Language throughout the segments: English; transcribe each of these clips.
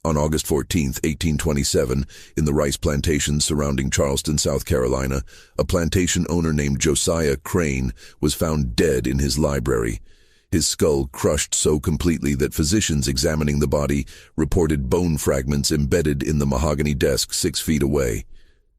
On August 14, 1827, in the rice plantations surrounding Charleston, South Carolina, a plantation owner named Josiah Crane was found dead in his library, his skull crushed so completely that physicians examining the body reported bone fragments embedded in the mahogany desk 6 feet away.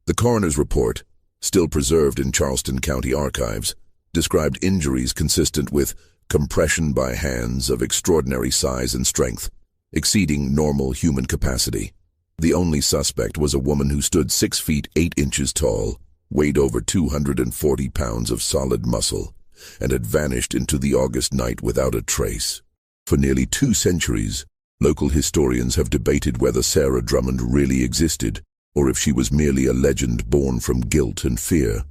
The coroner's report, still preserved in Charleston County archives, described injuries consistent with compression by hands of extraordinary size and strength, exceeding normal human capacity. The only suspect was a woman who stood 6 feet 8 inches tall, weighed over 240 pounds of solid muscle, and had vanished into the August night without a trace. For nearly 2 centuries, local historians have debated whether Sarah Drummond really existed, or if she was merely a legend born from guilt and fear.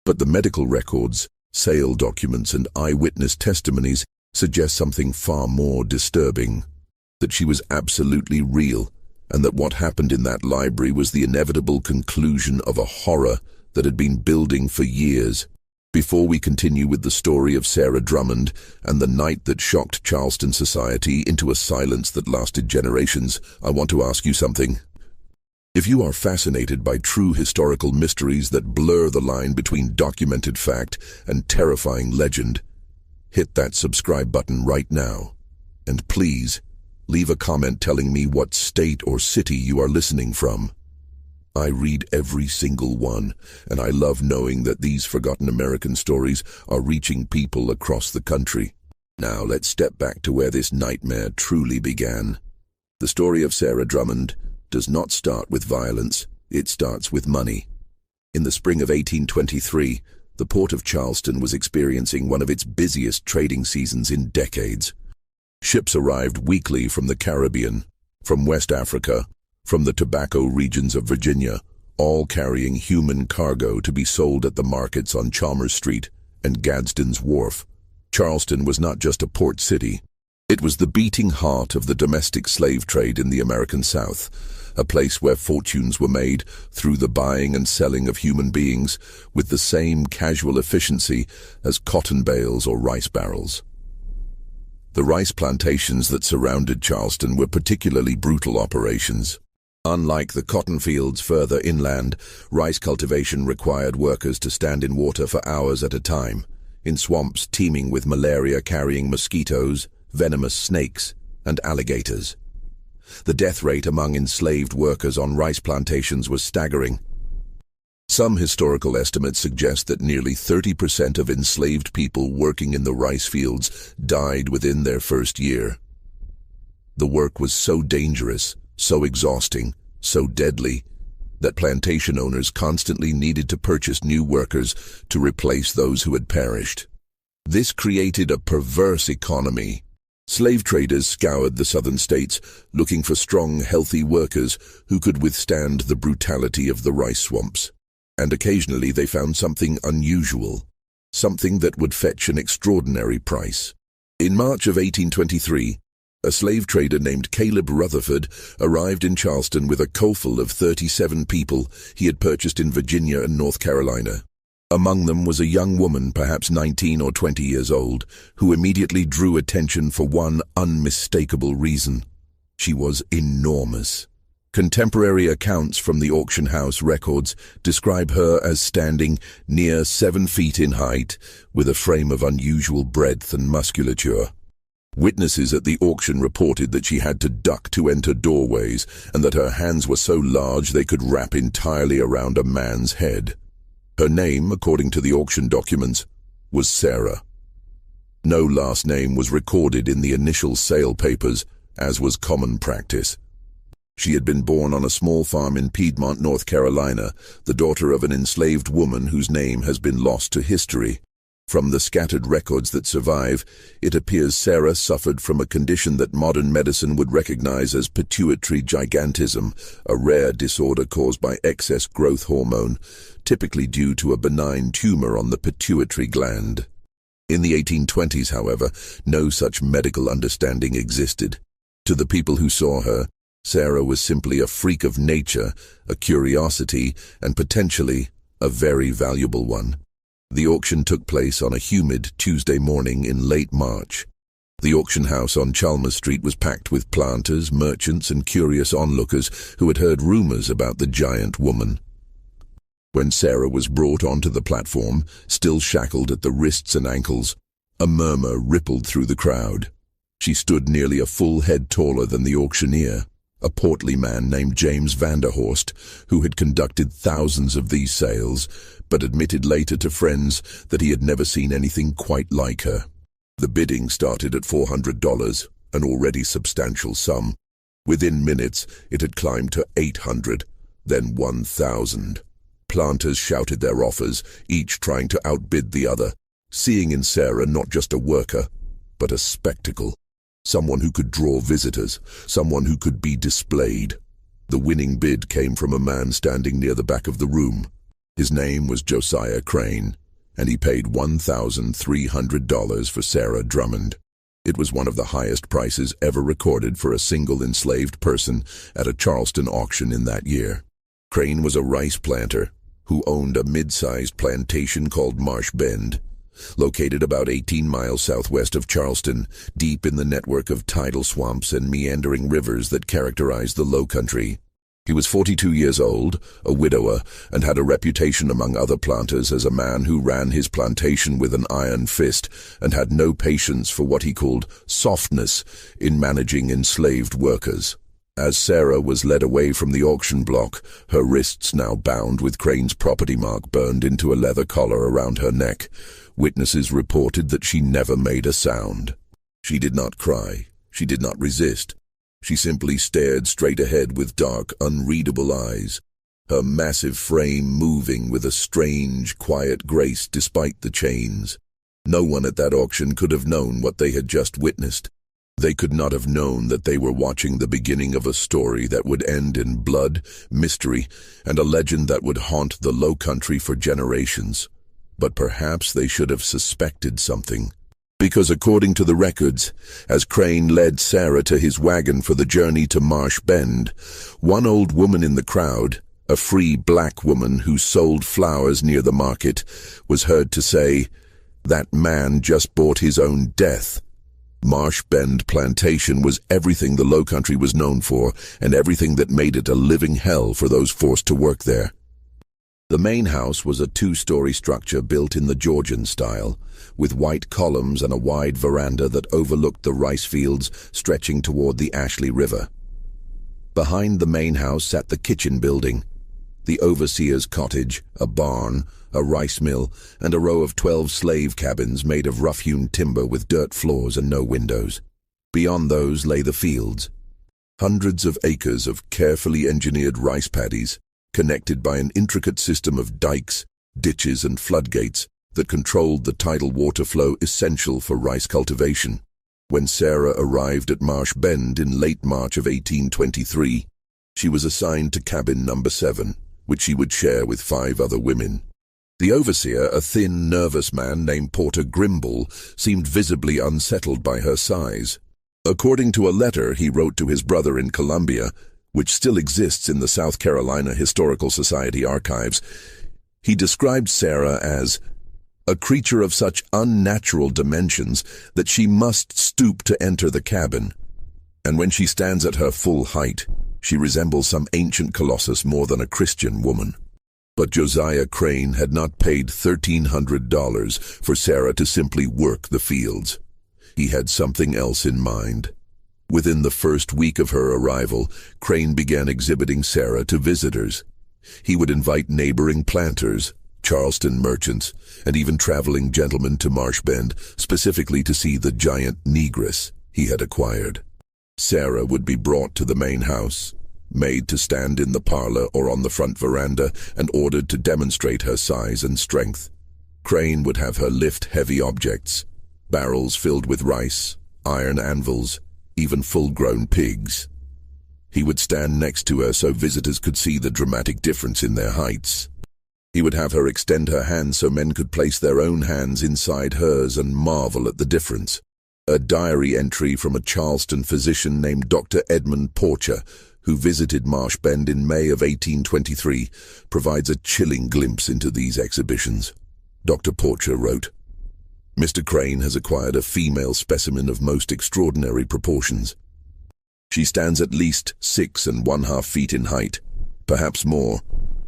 But the medical records, sale documents, and eyewitness testimonies suggest something far more disturbing. That she was absolutely real, and that what happened in that library was the inevitable conclusion of a horror that had been building for years. Before we continue with the story of Sarah Drummond and the night that shocked Charleston society into a silence that lasted generations, I want to ask you something. If you are fascinated by true historical mysteries that blur the line between documented fact and terrifying legend, hit that subscribe button right now. And please, leave a comment telling me what state or city you are listening from. I read every single one, and I love knowing that these forgotten American stories are reaching people across the country. Now let's step back to where this nightmare truly began. The story of Sarah Drummond does not start with violence, it starts with money. In the spring of 1823, the port of Charleston was experiencing one of its busiest trading seasons in decades. Ships arrived weekly from the Caribbean, from West Africa, from the tobacco regions of Virginia, all carrying human cargo to be sold at the markets on Chalmers Street and Gadsden's Wharf. Charleston was not just a port city. It was the beating heart of the domestic slave trade in the American South, a place where fortunes were made through the buying and selling of human beings with the same casual efficiency as cotton bales or rice barrels. The rice plantations that surrounded Charleston were particularly brutal operations. Unlike the cotton fields further inland, rice cultivation required workers to stand in water for hours at a time, in swamps teeming with malaria-carrying mosquitoes, venomous snakes, and alligators. The death rate among enslaved workers on rice plantations was staggering. Some historical estimates suggest that nearly 30% of enslaved people working in the rice fields died within their first year. The work was so dangerous, so exhausting, so deadly, that plantation owners constantly needed to purchase new workers to replace those who had perished. This created a perverse economy. Slave traders scoured the southern states, looking for strong, healthy workers who could withstand the brutality of the rice swamps. And occasionally they found something unusual, something that would fetch an extraordinary price. In March of 1823, a slave trader named Caleb Rutherford arrived in Charleston with a coffle of 37 people he had purchased in Virginia and North Carolina. Among them was a young woman, perhaps 19 or 20 years old, who immediately drew attention for one unmistakable reason. She was enormous. Contemporary accounts from the auction house records describe her as standing near 7 feet in height, with a frame of unusual breadth and musculature. Witnesses at the auction reported that she had to duck to enter doorways, and that her hands were so large they could wrap entirely around a man's head. Her name, according to the auction documents, was Sarah. No last name was recorded in the initial sale papers, as was common practice. She had been born on a small farm in Piedmont, North Carolina, the daughter of an enslaved woman whose name has been lost to history. From the scattered records that survive, it appears Sarah suffered from a condition that modern medicine would recognize as pituitary gigantism, a rare disorder caused by excess growth hormone, typically due to a benign tumor on the pituitary gland. In the 1820s, however, no such medical understanding existed. To the people who saw her, Sarah was simply a freak of nature, a curiosity, and potentially a very valuable one. The auction took place on a humid Tuesday morning in late March. The auction house on Chalmers Street was packed with planters, merchants, and curious onlookers who had heard rumors about the giant woman. When Sarah was brought onto the platform, still shackled at the wrists and ankles, a murmur rippled through the crowd. She stood nearly a full head taller than the auctioneer, a portly man named James Vanderhorst, who had conducted thousands of these sales, but admitted later to friends that he had never seen anything quite like her. The bidding started at $400, an already substantial sum. Within minutes, it had climbed to $800, then $1,000. Planters shouted their offers, each trying to outbid the other, seeing in Sarah not just a worker, but a spectacle. Someone who could draw visitors, someone who could be displayed. The winning bid came from a man standing near the back of the room. His name was Josiah Crane, and he paid $1,300 for Sarah Drummond. It was one of the highest prices ever recorded for a single enslaved person at a Charleston auction in that year. Crane was a rice planter who owned a mid-sized plantation called Marsh Bend, located about 18 miles southwest of Charleston, deep in the network of tidal swamps and meandering rivers that characterized the Low Country. He was 42 years old, a widower, and had a reputation among other planters as a man who ran his plantation with an iron fist and had no patience for what he called softness in managing enslaved workers. As Sarah was led away from the auction block, her wrists now bound with Crane's property mark burned into a leather collar around her neck, witnesses reported that she never made a sound. She did not cry. She did not resist. She simply stared straight ahead with dark, unreadable eyes, her massive frame moving with a strange, quiet grace despite the chains. No one at that auction could have known what they had just witnessed. They could not have known that they were watching the beginning of a story that would end in blood, mystery, and a legend that would haunt the Low Country for generations. But perhaps they should have suspected something. Because according to the records, as Crane led Sarah to his wagon for the journey to Marsh Bend, one old woman in the crowd, a free black woman who sold flowers near the market, was heard to say, "That man just bought his own death." Marsh Bend Plantation was everything the Low Country was known for, and everything that made it a living hell for those forced to work there. The main house was a two-story structure built in the Georgian style, with white columns and a wide veranda that overlooked the rice fields stretching toward the Ashley River. Behind the main house sat the kitchen building, the overseer's cottage, a barn, a rice mill, and a row of 12 slave cabins made of rough-hewn timber with dirt floors and no windows. Beyond those lay the fields, hundreds of acres of carefully engineered rice paddies, connected by an intricate system of dikes, ditches, and floodgates that controlled the tidal water flow essential for rice cultivation. When Sarah arrived at Marsh Bend in late March of 1823, she was assigned to cabin number 7, which she would share with 5 other women. The overseer, a thin, nervous man named Porter Grimble, seemed visibly unsettled by her size. According to a letter he wrote to his brother in Columbia, which still exists in the South Carolina Historical Society archives, he described Sarah as a creature of such unnatural dimensions that she must stoop to enter the cabin, and when she stands at her full height, she resembles some ancient colossus more than a Christian woman. But Josiah Crane had not paid $1,300 for Sarah to simply work the fields. He had something else in mind. Within the first week of her arrival, Crane began exhibiting Sarah to visitors. He would invite neighboring planters, Charleston merchants, and even traveling gentlemen to Marsh Bend, specifically to see the giant negress he had acquired. Sarah would be brought to the main house, made to stand in the parlor or on the front veranda, and ordered to demonstrate her size and strength. Crane would have her lift heavy objects, barrels filled with rice, iron anvils, even full-grown pigs. He would stand next to her so visitors could see the dramatic difference in their heights. He would have her extend her hands so men could place their own hands inside hers and marvel at the difference. A diary entry from a Charleston physician named Dr. Edmund Porcher, who visited Marsh Bend in May of 1823, provides a chilling glimpse into these exhibitions. Dr. Porcher wrote, Mr. Crane has acquired a female specimen of most extraordinary proportions. She stands at least 6½ feet in height, perhaps more,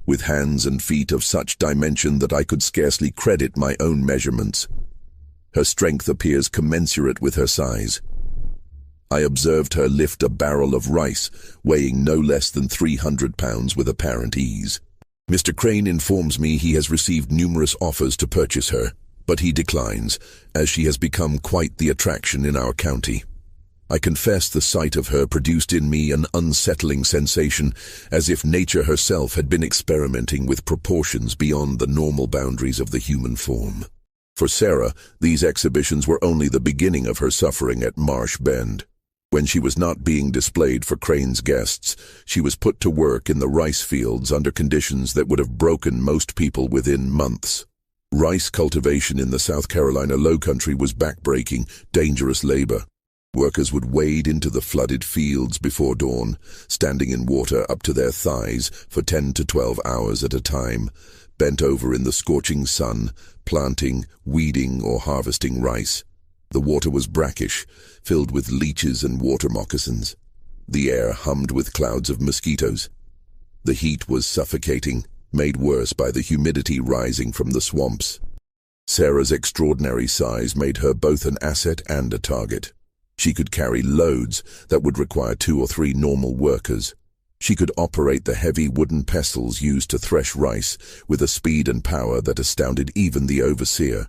with hands and feet of such dimension that I could scarcely credit my own measurements. Her strength appears commensurate with her size. I observed her lift a barrel of rice, weighing no less than 300 pounds with apparent ease. Mr. Crane informs me he has received numerous offers to purchase her, but he declines, as she has become quite the attraction in our county. I confess the sight of her produced in me an unsettling sensation, as if nature herself had been experimenting with proportions beyond the normal boundaries of the human form. For Sarah, these exhibitions were only the beginning of her suffering at Marsh Bend. When she was not being displayed for Crane's guests, she was put to work in the rice fields under conditions that would have broken most people within months. Rice cultivation in the South Carolina Lowcountry was backbreaking, dangerous labor. Workers would wade into the flooded fields before dawn, standing in water up to their thighs for 10 to 12 hours at a time, bent over in the scorching sun, planting, weeding, or harvesting rice. The water was brackish, filled with leeches and water moccasins. The air hummed with clouds of mosquitoes. The heat was suffocating, made worse by the humidity rising from the swamps. Sarah's extraordinary size made her both an asset and a target. She could carry loads that would require 2 or 3 normal workers. She could operate the heavy wooden pestles used to thresh rice with a speed and power that astounded even the overseer.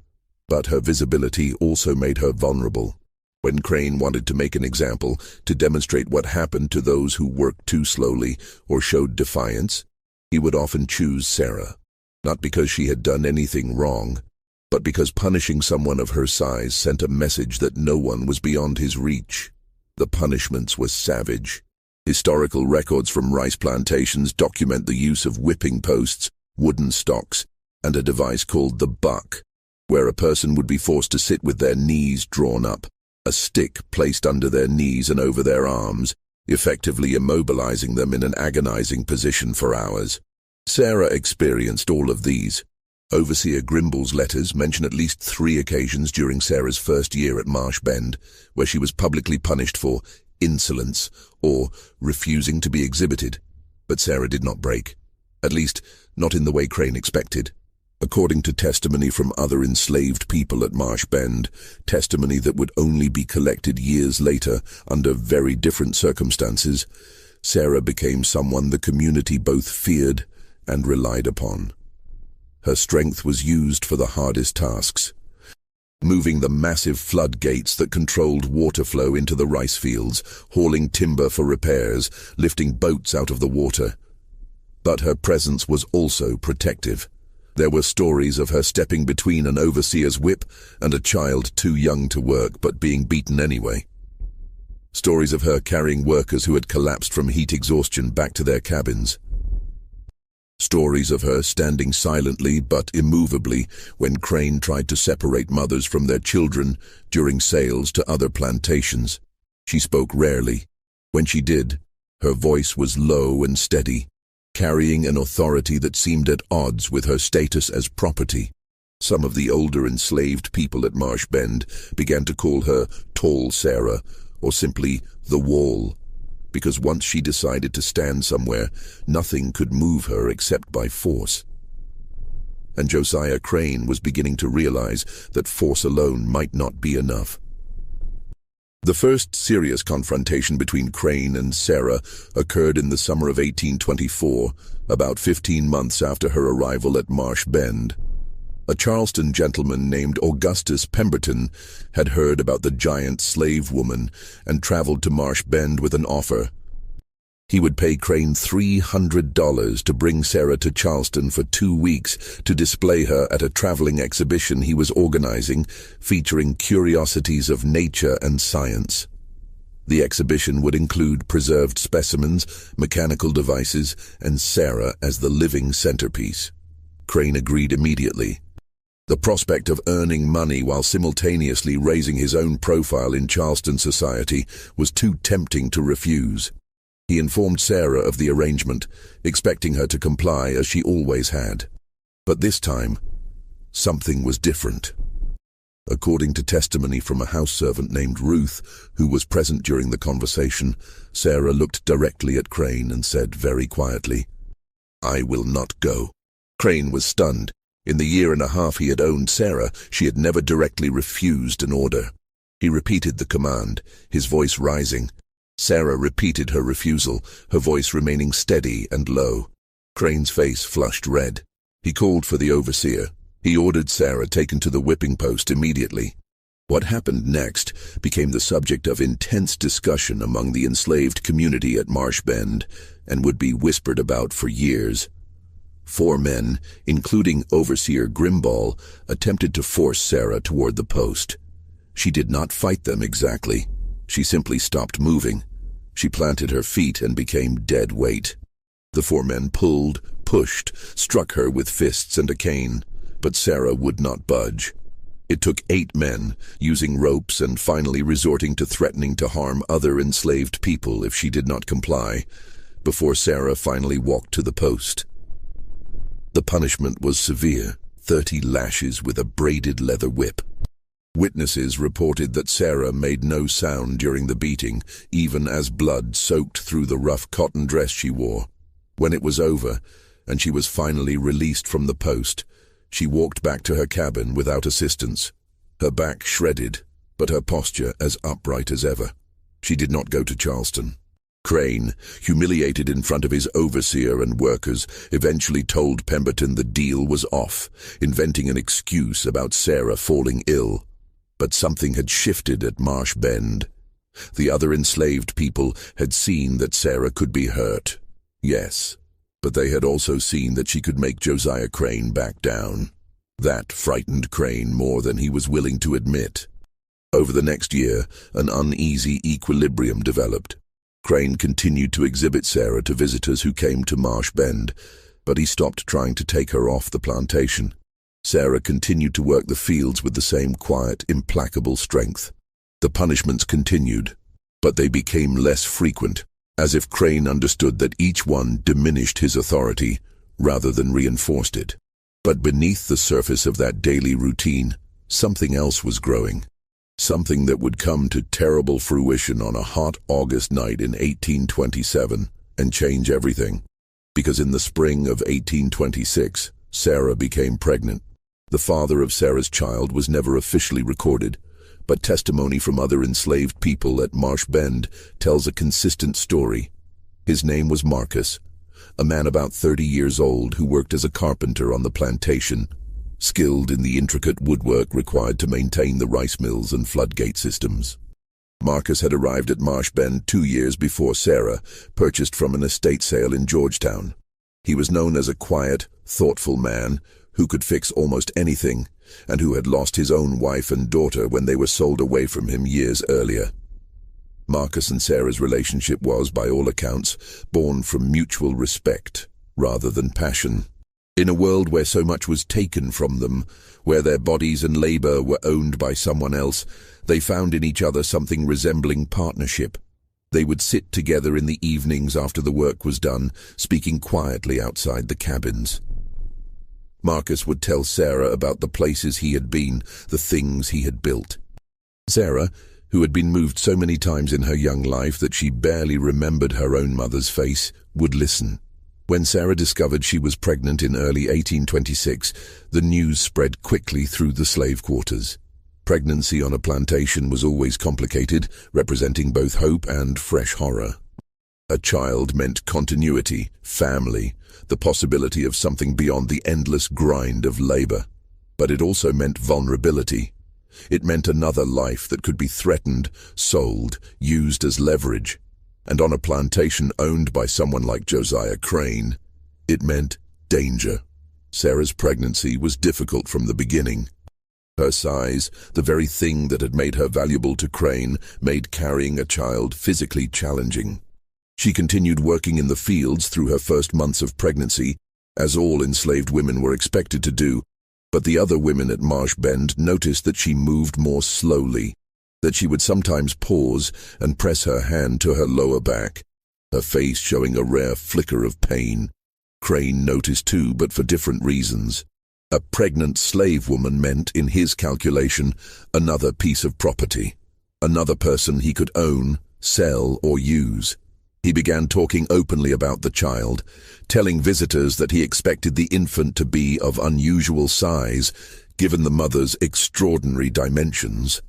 But her visibility also made her vulnerable. When Crane wanted to make an example to demonstrate what happened to those who worked too slowly or showed defiance, he would often choose Sarah, not because she had done anything wrong, but because punishing someone of her size sent a message that no one was beyond his reach. The punishments were savage. Historical records from rice plantations document the use of whipping posts, wooden stocks, and a device called the buck, where a person would be forced to sit with their knees drawn up, a stick placed under their knees and over their arms, effectively immobilizing them in an agonizing position for hours. Sarah experienced all of these. Overseer Grimble's letters mention at least 3 occasions during Sarah's first year at Marsh Bend, where she was publicly punished for insolence or refusing to be exhibited. But Sarah did not break, at least not in the way Crane expected. According to testimony from other enslaved people at Marsh Bend, testimony that would only be collected years later under very different circumstances, Sarah became someone the community both feared and relied upon. Her strength was used for the hardest tasks, moving the massive floodgates that controlled water flow into the rice fields, hauling timber for repairs, lifting boats out of the water. But her presence was also protective. There were stories of her stepping between an overseer's whip and a child too young to work but being beaten anyway. Stories of her carrying workers who had collapsed from heat exhaustion back to their cabins. Stories of her standing silently but immovably when Crane tried to separate mothers from their children during sales to other plantations. She spoke rarely. When she did, her voice was low and steady, carrying an authority that seemed at odds with her status as property. Some of the older enslaved people at Marsh Bend began to call her Tall Sarah, or simply the Wall, because once she decided to stand somewhere, nothing could move her except by force. And Josiah Crane was beginning to realize that force alone might not be enough. The first serious confrontation between Crane and Sarah occurred in the summer of 1824, about 15 months after her arrival at Marsh Bend. A Charleston gentleman named Augustus Pemberton had heard about the giant slave woman and traveled to Marsh Bend with an offer. He would pay Crane $300 to bring Sarah to Charleston for 2 weeks to display her at a traveling exhibition he was organizing featuring curiosities of nature and science. The exhibition would include preserved specimens, mechanical devices, and Sarah as the living centerpiece. Crane agreed immediately. The prospect of earning money while simultaneously raising his own profile in Charleston society was too tempting to refuse. He informed Sarah of the arrangement, expecting her to comply as she always had. But this time, something was different. According to testimony from a house servant named Ruth, who was present during the conversation, Sarah looked directly at Crane and said very quietly, "I will not go." Crane was stunned. In the year and a half he had owned Sarah, she had never directly refused an order. He repeated the command, his voice rising. Sarah repeated her refusal, her voice remaining steady and low. Crane's face flushed red. He called for the overseer. He ordered Sarah taken to the whipping post immediately. What happened next became the subject of intense discussion among the enslaved community at Marsh Bend and would be whispered about for years. 4 men, including Overseer Grimball, attempted to force Sarah toward the post. She did not fight them exactly. She simply stopped moving. She planted her feet and became dead weight. The 4 men pulled, pushed, struck her with fists and a cane, but Sarah would not budge. It took 8 men, using ropes and finally resorting to threatening to harm other enslaved people if she did not comply, before Sarah finally walked to the post. The punishment was severe, 30 lashes with a braided leather whip. Witnesses reported that Sarah made no sound during the beating, even as blood soaked through the rough cotton dress she wore. When it was over, and she was finally released from the post, she walked back to her cabin without assistance, her back shredded, but her posture as upright as ever. She did not go to Charleston. Crane, humiliated in front of his overseer and workers, eventually told Pemberton the deal was off, inventing an excuse about Sarah falling ill. But something had shifted at Marsh Bend. The other enslaved people had seen that Sarah could be hurt. Yes, but they had also seen that she could make Josiah Crane back down. That frightened Crane more than he was willing to admit. Over the next year, an uneasy equilibrium developed. Crane continued to exhibit Sarah to visitors who came to Marsh Bend, but he stopped trying to take her off the plantation. Sarah continued to work the fields with the same quiet, implacable strength. The punishments continued, but they became less frequent, as if Crane understood that each one diminished his authority rather than reinforced it. But beneath the surface of that daily routine, something else was growing. Something that would come to terrible fruition on a hot August night in 1827 and change everything. Because in the spring of 1826, Sarah became pregnant. The father of Sarah's child was never officially recorded, but testimony from other enslaved people at Marsh Bend tells a consistent story. His name was Marcus, a man about 30 years old who worked as a carpenter on the plantation, skilled in the intricate woodwork required to maintain the rice mills and floodgate systems. Marcus had arrived at Marsh Bend 2 years before Sarah, purchased from an estate sale in Georgetown. He was known as a quiet, thoughtful man who could fix almost anything, and who had lost his own wife and daughter when they were sold away from him years earlier. Marcus and Sarah's relationship was, by all accounts, born from mutual respect rather than passion. In a world where so much was taken from them, where their bodies and labor were owned by someone else, they found in each other something resembling partnership. They would sit together in the evenings after the work was done, speaking quietly outside the cabins. Marcus would tell Sarah about the places he had been, the things he had built. Sarah, who had been moved so many times in her young life that she barely remembered her own mother's face, would listen. When Sarah discovered she was pregnant in early 1826, the news spread quickly through the slave quarters. Pregnancy on a plantation was always complicated, representing both hope and fresh horror. A child meant continuity, family, the possibility of something beyond the endless grind of labor. But it also meant vulnerability. It meant another life that could be threatened, sold, used as leverage. And on a plantation owned by someone like Josiah Crane, it meant danger. Sarah's pregnancy was difficult from the beginning. Her size, the very thing that had made her valuable to Crane, made carrying a child physically challenging. She continued working in the fields through her first months of pregnancy, as all enslaved women were expected to do, but the other women at Marsh Bend noticed that she moved more slowly, that she would sometimes pause and press her hand to her lower back, her face showing a rare flicker of pain. Crane noticed too, but for different reasons. A pregnant slave woman meant, in his calculation, another piece of property, another person he could own, sell, or use. He began talking openly about the child, telling visitors that he expected the infant to be of unusual size, given the mother's extraordinary dimensions,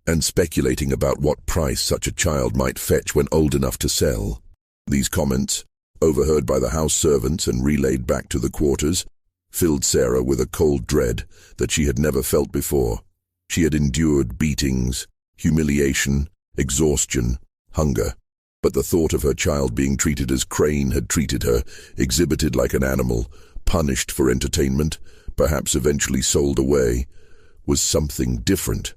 and speculating about what price such a child might fetch when old enough to sell. These comments, overheard by the house servants and relayed back to the quarters, filled Sarah with a cold dread that she had never felt before. She had endured beatings, humiliation, exhaustion, hunger, but the thought of her child being treated as Crane had treated her, exhibited like an animal, punished for entertainment, perhaps eventually sold away, was something different,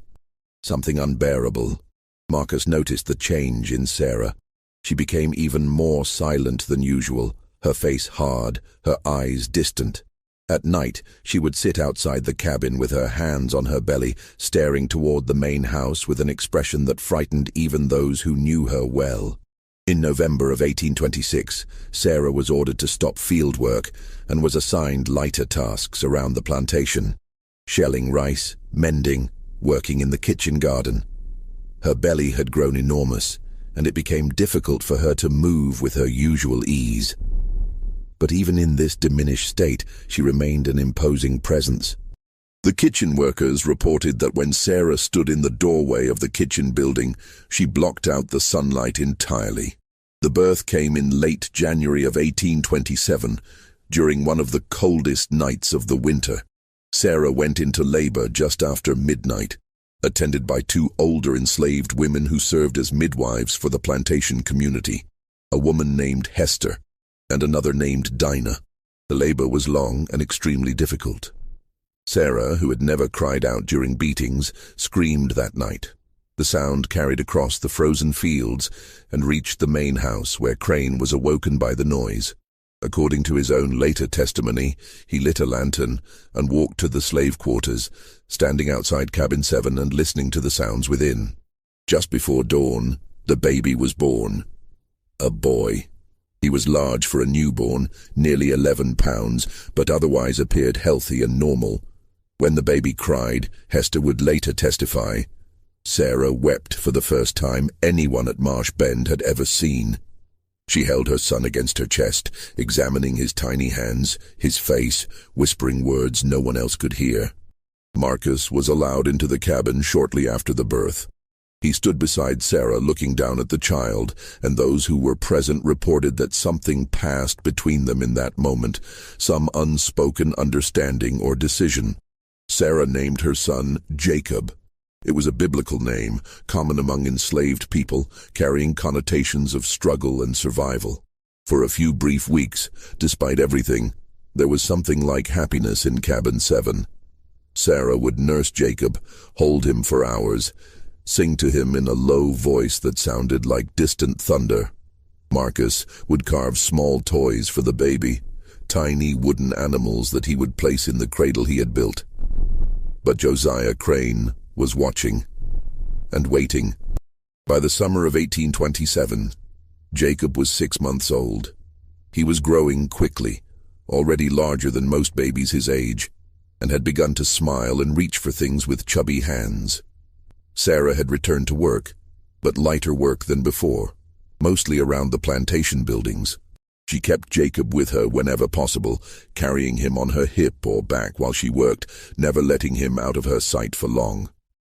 something unbearable. Marcus noticed the change in Sarah. She became even more silent than usual, her face hard, her eyes distant. At night, she would sit outside the cabin with her hands on her belly, staring toward the main house with an expression that frightened even those who knew her well. In November of 1826, Sarah was ordered to stop field work and was assigned lighter tasks around the plantation, shelling rice, mending, working in the kitchen garden. Her belly had grown enormous, and it became difficult for her to move with her usual ease. But even in this diminished state, she remained an imposing presence. The kitchen workers reported that when Sarah stood in the doorway of the kitchen building, she blocked out the sunlight entirely. The birth came in late January of 1827, during one of the coldest nights of the winter. Sarah went into labor just after midnight, attended by two older enslaved women who served as midwives for the plantation community, a woman named Hester and another named Dinah. The labor was long and extremely difficult. Sarah, who had never cried out during beatings, screamed that night. The sound carried across the frozen fields and reached the main house, where Crane was awoken by the noise. According to his own later testimony, he lit a lantern and walked to the slave quarters, standing outside cabin 7 and listening to the sounds within. Just before dawn, the baby was born. A boy. He was large for a newborn, nearly 11 pounds, but otherwise appeared healthy and normal. When the baby cried, Hester would later testify, Sarah wept for the first time anyone at Marsh Bend had ever seen. She held her son against her chest, examining his tiny hands, his face, whispering words no one else could hear. Marcus was allowed into the cabin shortly after the birth. He stood beside Sarah looking down at the child, and those who were present reported that something passed between them in that moment, some unspoken understanding or decision. Sarah named her son Jacob. It was a biblical name, common among enslaved people, carrying connotations of struggle and survival. For a few brief weeks, despite everything, there was something like happiness in cabin 7. Sarah would nurse Jacob, hold him for hours, sing to him in a low voice that sounded like distant thunder. Marcus would carve small toys for the baby, tiny wooden animals that he would place in the cradle he had built. But Josiah Crane was watching and waiting. By the summer of 1827, Jacob was 6 months old. He was growing quickly, already larger than most babies his age, and had begun to smile and reach for things with chubby hands. Sarah had returned to work, but lighter work than before, mostly around the plantation buildings. She kept Jacob with her whenever possible, carrying him on her hip or back while she worked, never letting him out of her sight for long.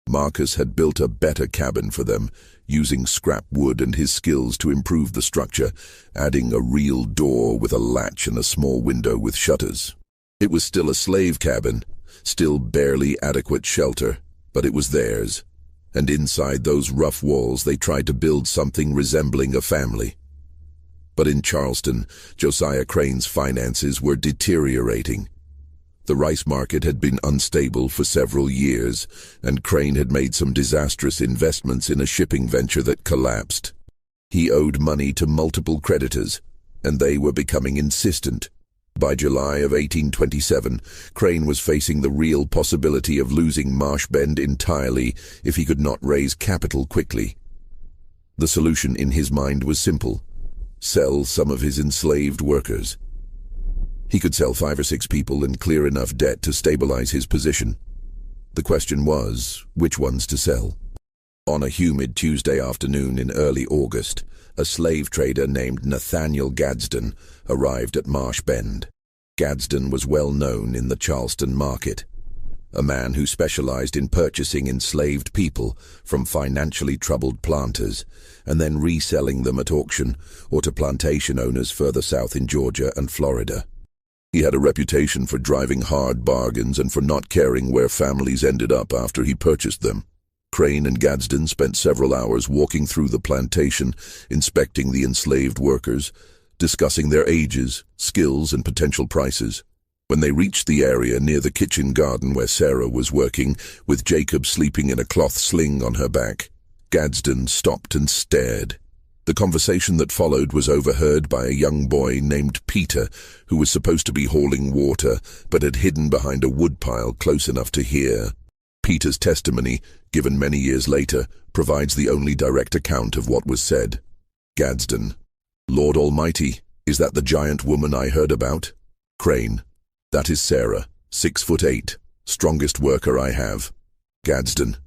Marcus had built a better cabin for them, using scrap wood and his skills to improve the structure, adding a real door with a latch and a small window with shutters. It was still a slave cabin, still barely adequate shelter, but it was theirs. And inside those rough walls they tried to build something resembling a family. But in Charleston, Josiah Crane's finances were deteriorating. The rice market had been unstable for several years, and Crane had made some disastrous investments in a shipping venture that collapsed. He owed money to multiple creditors, and they were becoming insistent. By July of 1827, Crane was facing the real possibility of losing Marsh Bend entirely if he could not raise capital quickly. The solution in his mind was simple: sell some of his enslaved workers. He could sell 5 or 6 people and clear enough debt to stabilize his position. The question was, which ones to sell? On a humid Tuesday afternoon in early August, a slave trader named Nathaniel Gadsden arrived at Marsh Bend. Gadsden was well known in the Charleston market, a man who specialized in purchasing enslaved people from financially troubled planters and then reselling them at auction or to plantation owners further south in Georgia and Florida. He had a reputation for driving hard bargains and for not caring where families ended up after he purchased them. Crane and Gadsden spent several hours walking through the plantation, inspecting the enslaved workers, discussing their ages, skills, and potential prices. When they reached the area near the kitchen garden where Sarah was working, with Jacob sleeping in a cloth sling on her back, Gadsden stopped and stared. The conversation that followed was overheard by a young boy named Peter, who was supposed to be hauling water, but had hidden behind a woodpile close enough to hear. Peter's testimony, given many years later, provides the only direct account of what was said. Gadsden: Lord Almighty, is that the giant woman I heard about? Crane: That is Sarah, 6'8", strongest worker I have. Gadsden: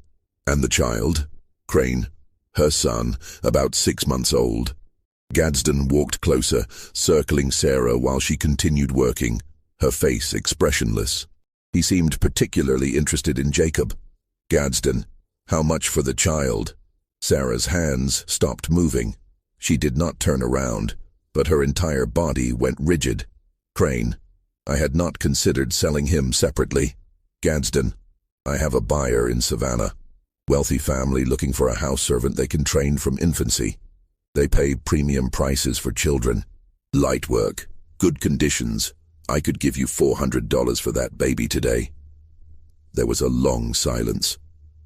And the child? Crane: Her son, about 6 months old. Gadsden walked closer, circling Sarah while she continued working, her face expressionless. He seemed particularly interested in Jacob. Gadsden: How much for the child? Sarah's hands stopped moving. She did not turn around, but her entire body went rigid. Crane: I had not considered selling him separately. Gadsden: I have a buyer in Savannah. Wealthy family looking for a house servant they can train from infancy. They pay premium prices for children. Light work, good conditions. I could give you $400 for that baby today. There was a long silence.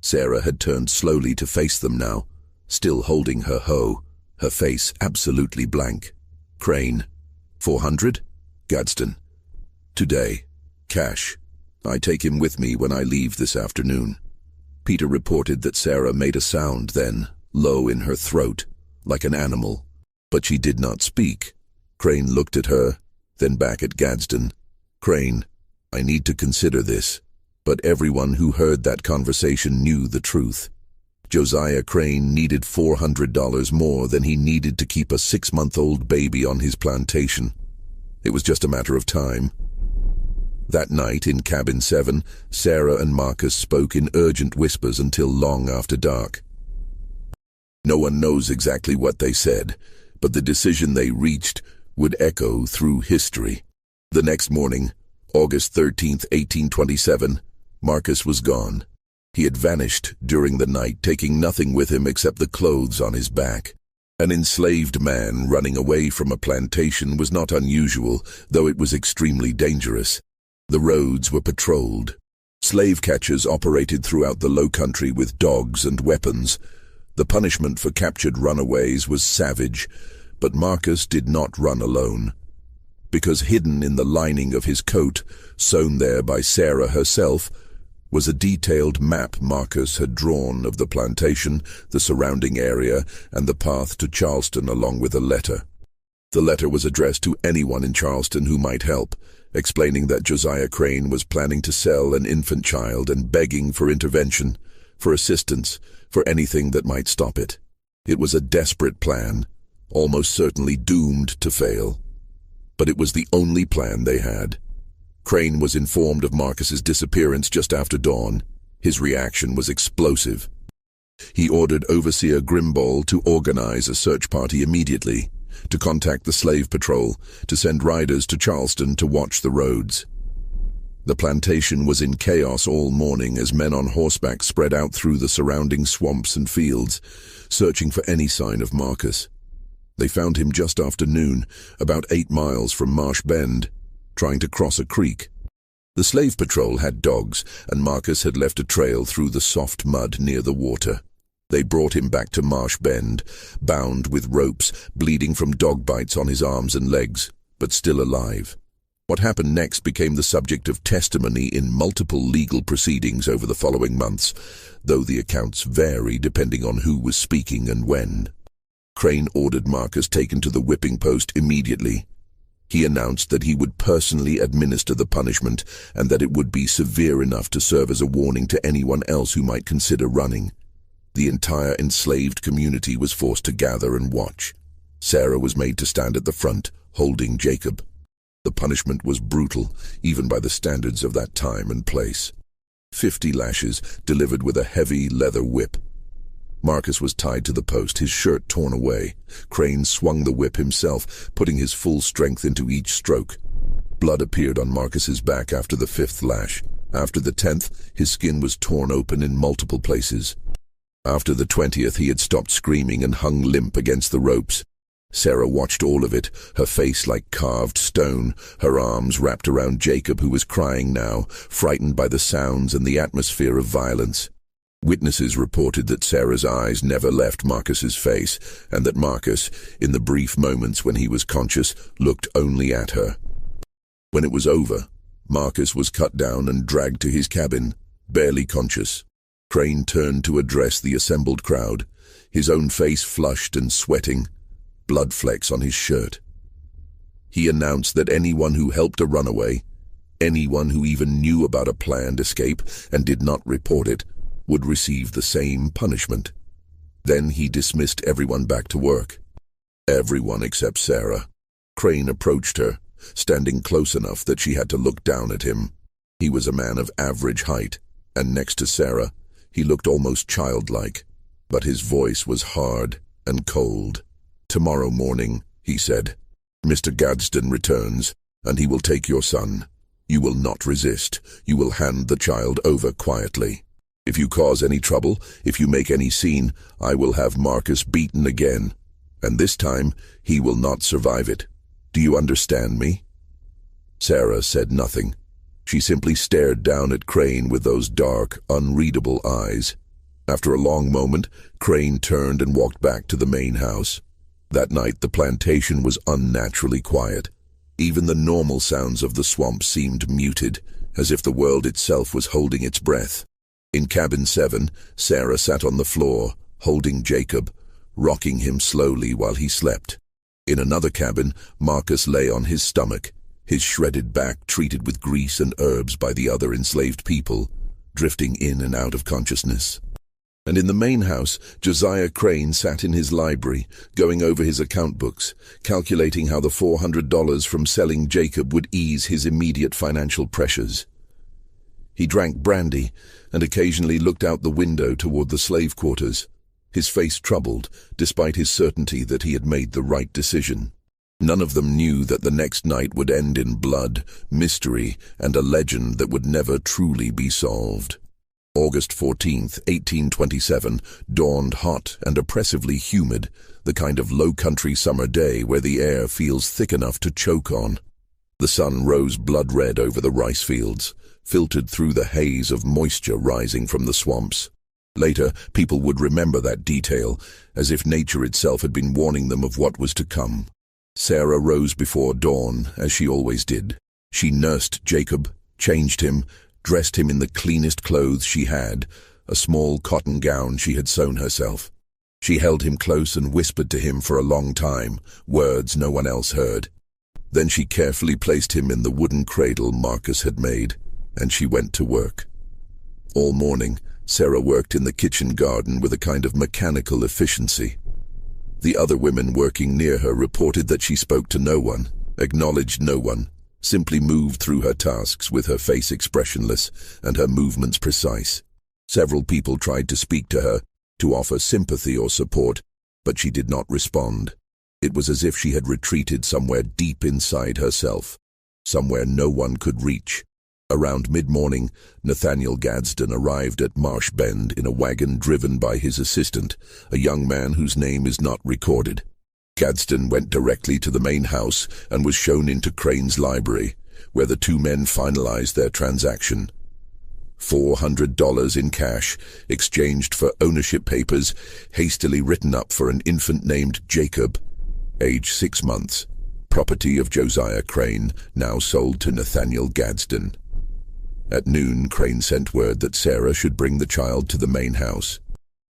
Sarah had turned slowly to face them now, still holding her hoe, her face absolutely blank. Crane: 400? Gadsden: Today. Cash. I take him with me when I leave this afternoon. Peter reported that Sarah made a sound then, low in her throat, like an animal, but she did not speak. Crane looked at her, then back at Gadsden. Crane: I need to consider this, but everyone who heard that conversation knew the truth. Josiah Crane needed $400 more than he needed to keep a 6-month-old baby on his plantation. It was just a matter of time. That night in Cabin 7, Sarah and Marcus spoke in urgent whispers until long after dark. No one knows exactly what they said, but the decision they reached would echo through history. The next morning, August 13th, 1827, Marcus was gone. He had vanished during the night, taking nothing with him except the clothes on his back. An enslaved man running away from a plantation was not unusual, though it was extremely dangerous. The roads were patrolled. Slave catchers operated throughout the low country with dogs and weapons. The punishment for captured runaways was savage, but Marcus did not run alone. Because hidden in the lining of his coat, sewn there by Sarah herself, was a detailed map Marcus had drawn of the plantation, the surrounding area, and the path to Charleston, along with a letter. The letter was addressed to anyone in Charleston who might help, explaining that Josiah Crane was planning to sell an infant child and begging for intervention, for assistance, for anything that might stop it. It was a desperate plan, almost certainly doomed to fail. But it was the only plan they had. Crane was informed of Marcus's disappearance just after dawn. His reaction was explosive. He ordered Overseer Grimball to organize a search party immediately, to contact the slave patrol, to send riders to Charleston to watch the roads. The plantation was in chaos all morning as men on horseback spread out through the surrounding swamps and fields, searching for any sign of Marcus. They found him just after noon, about 8 miles from Marsh Bend, trying to cross a creek. The slave patrol had dogs, and Marcus had left a trail through the soft mud near the water. They brought him back to Marsh Bend, bound with ropes, bleeding from dog bites on his arms and legs, but still alive. What happened next became the subject of testimony in multiple legal proceedings over the following months, though the accounts vary depending on who was speaking and when. Crane ordered Marcus taken to the whipping post immediately. He announced that he would personally administer the punishment and that it would be severe enough to serve as a warning to anyone else who might consider running. The entire enslaved community was forced to gather and watch. Sarah was made to stand at the front, holding Jacob. The punishment was brutal, even by the standards of that time and place. 50 lashes, delivered with a heavy leather whip. Marcus was tied to the post, his shirt torn away. Crane swung the whip himself, putting his full strength into each stroke. Blood appeared on Marcus's back after the 5th lash. After the 10th, his skin was torn open in multiple places. After the 20th, he had stopped screaming and hung limp against the ropes. Sarah watched all of it, her face like carved stone, her arms wrapped around Jacob, who was crying now, frightened by the sounds and the atmosphere of violence. Witnesses reported that Sarah's eyes never left Marcus's face, and that Marcus, in the brief moments when he was conscious, looked only at her. When it was over, Marcus was cut down and dragged to his cabin, barely conscious. Crane turned to address the assembled crowd, his own face flushed and sweating, blood flecks on his shirt. He announced that anyone who helped a runaway, anyone who even knew about a planned escape and did not report it, would receive the same punishment. Then he dismissed everyone back to work. Everyone except Sarah. Crane approached her, standing close enough that she had to look down at him. He was a man of average height, and next to Sarah, he looked almost childlike, but his voice was hard and cold. "Tomorrow morning," he said, "Mr. Gadsden returns, and he will take your son. You will not resist. You will hand the child over quietly. If you cause any trouble, if you make any scene, I will have Marcus beaten again, and this time he will not survive it. Do you understand me?" Sarah said nothing. She simply stared down at Crane with those dark, unreadable eyes. After a long moment, Crane turned and walked back to the main house. That night, the plantation was unnaturally quiet. Even the normal sounds of the swamp seemed muted, as if the world itself was holding its breath. In cabin 7, Sarah sat on the floor, holding Jacob, rocking him slowly while he slept. In another cabin, Marcus lay on his stomach, his shredded back treated with grease and herbs by the other enslaved people, drifting in and out of consciousness. And in the main house, Josiah Crane sat in his library, going over his account books, calculating how the $400 from selling Jacob would ease his immediate financial pressures. He drank brandy and occasionally looked out the window toward the slave quarters, his face troubled, despite his certainty that he had made the right decision. None of them knew that the next night would end in blood, mystery, and a legend that would never truly be solved. August 14th, 1827, dawned hot and oppressively humid, the kind of low-country summer day where the air feels thick enough to choke on. The sun rose blood-red over the rice fields, filtered through the haze of moisture rising from the swamps. Later, people would remember that detail, as if nature itself had been warning them of what was to come. Sarah rose before dawn, as she always did. She nursed Jacob, changed him, dressed him in the cleanest clothes she had, a small cotton gown she had sewn herself. She held him close and whispered to him for a long time, words no one else heard. Then she carefully placed him in the wooden cradle Marcus had made, and she went to work. All morning, Sarah worked in the kitchen garden with a kind of mechanical efficiency. The other women working near her reported that she spoke to no one, acknowledged no one, simply moved through her tasks with her face expressionless and her movements precise. Several people tried to speak to her, to offer sympathy or support, but she did not respond. It was as if she had retreated somewhere deep inside herself, somewhere no one could reach. Around mid-morning, Nathaniel Gadsden arrived at Marsh Bend in a wagon driven by his assistant, a young man whose name is not recorded. Gadsden went directly to the main house and was shown into Crane's library, where the two men finalized their transaction. $400 in cash, exchanged for ownership papers, hastily written up for an infant named Jacob, age 6 months, property of Josiah Crane, now sold to Nathaniel Gadsden. At noon, Crane sent word that Sarah should bring the child to the main house.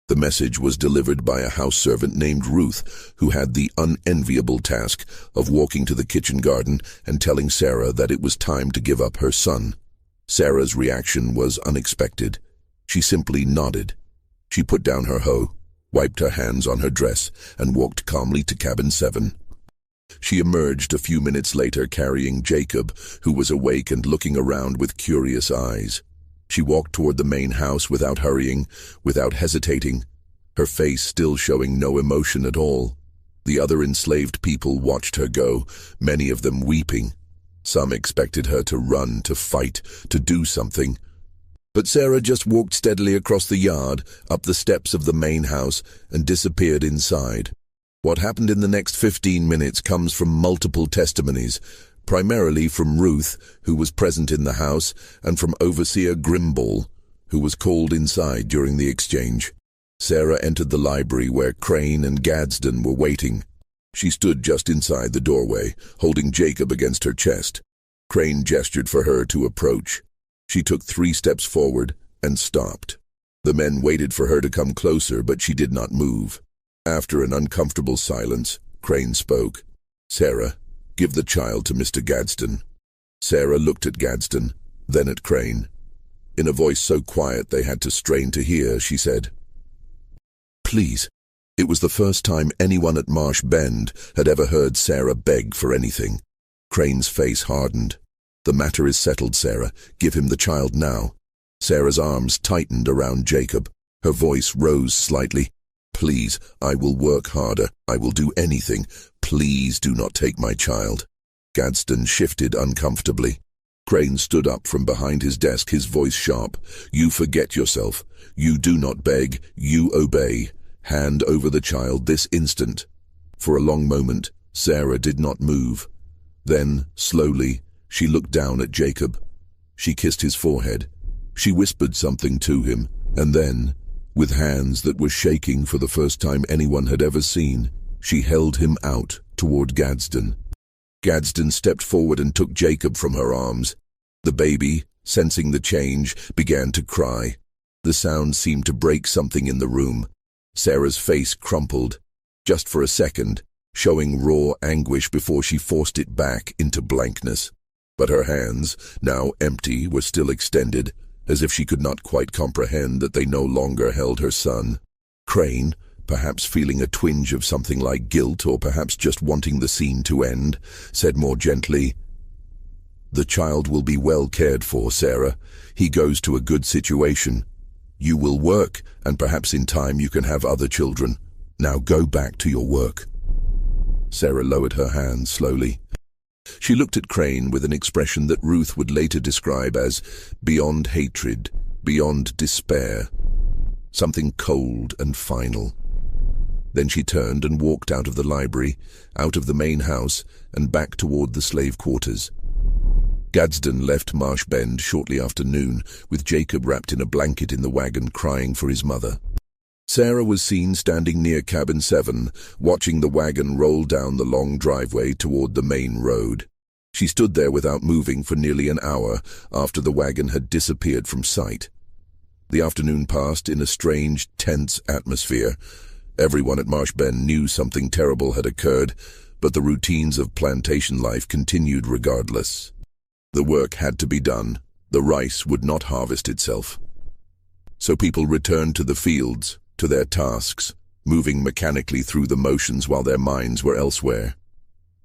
The message was delivered by a house servant named Ruth, who had the unenviable task of walking to the kitchen garden and telling Sarah that it was time to give up her son. Sarah's reaction was unexpected. She simply nodded. She put down her hoe, wiped her hands on her dress, and walked calmly to cabin 7. She emerged a few minutes later carrying Jacob, who was awake and looking around with curious eyes. She walked toward the main house without hurrying, without hesitating, her face still showing no emotion at all. The other enslaved people watched her go, many of them weeping. Some expected her to run, to fight, to do something. But Sarah just walked steadily across the yard, up the steps of the main house, and disappeared inside. What happened in the next 15 minutes comes from multiple testimonies, primarily from Ruth, who was present in the house, and from Overseer Grimball, who was called inside during the exchange. Sarah entered the library where Crane and Gadsden were waiting. She stood just inside the doorway, holding Jacob against her chest. Crane gestured for her to approach. She took 3 steps forward and stopped. The men waited for her to come closer, but she did not move. After an uncomfortable silence, Crane spoke. "Sarah, give the child to Mr. Gadsden." Sarah looked at Gadsden, then at Crane. In a voice so quiet they had to strain to hear, she said, "Please." It was the first time anyone at Marsh Bend had ever heard Sarah beg for anything. Crane's face hardened. "The matter is settled, Sarah. Give him the child now." Sarah's arms tightened around Jacob. Her voice rose slightly. "Please, I will work harder. I will do anything. Please do not take my child." Gadsden shifted uncomfortably. Crane stood up from behind his desk, his voice sharp. "You forget yourself. You do not beg. You obey. Hand over the child this instant." For a long moment, Sarah did not move. Then, slowly, she looked down at Jacob. She kissed his forehead. She whispered something to him, and then, with hands that were shaking for the first time anyone had ever seen, she held him out toward Gadsden. Gadsden stepped forward and took Jacob from her arms. The baby, sensing the change, began to cry. The sound seemed to break something in the room. Sarah's face crumpled, just for a second, showing raw anguish before she forced it back into blankness. But her hands, now empty, were still extended, as if she could not quite comprehend that they no longer held her son. Crane, perhaps feeling a twinge of something like guilt or perhaps just wanting the scene to end, said more gently, "The child will be well cared for, Sarah. He goes to a good situation. You will work, and perhaps in time you can have other children. Now go back to your work." Sarah lowered her hands slowly. She looked at Crane with an expression that Ruth would later describe as beyond hatred, beyond despair, something cold and final. Then she turned and walked out of the library, out of the main house, and back toward the slave quarters. Gadsden left Marsh Bend shortly after noon, with Jacob wrapped in a blanket in the wagon crying for his mother. Sarah was seen standing near cabin 7, watching the wagon roll down the long driveway toward the main road. She stood there without moving for nearly an hour after the wagon had disappeared from sight. The afternoon passed in a strange, tense atmosphere. Everyone at Marsh Bend knew something terrible had occurred, but the routines of plantation life continued regardless. The work had to be done. The rice would not harvest itself. So people returned to the fields, to their tasks, moving mechanically through the motions while their minds were elsewhere.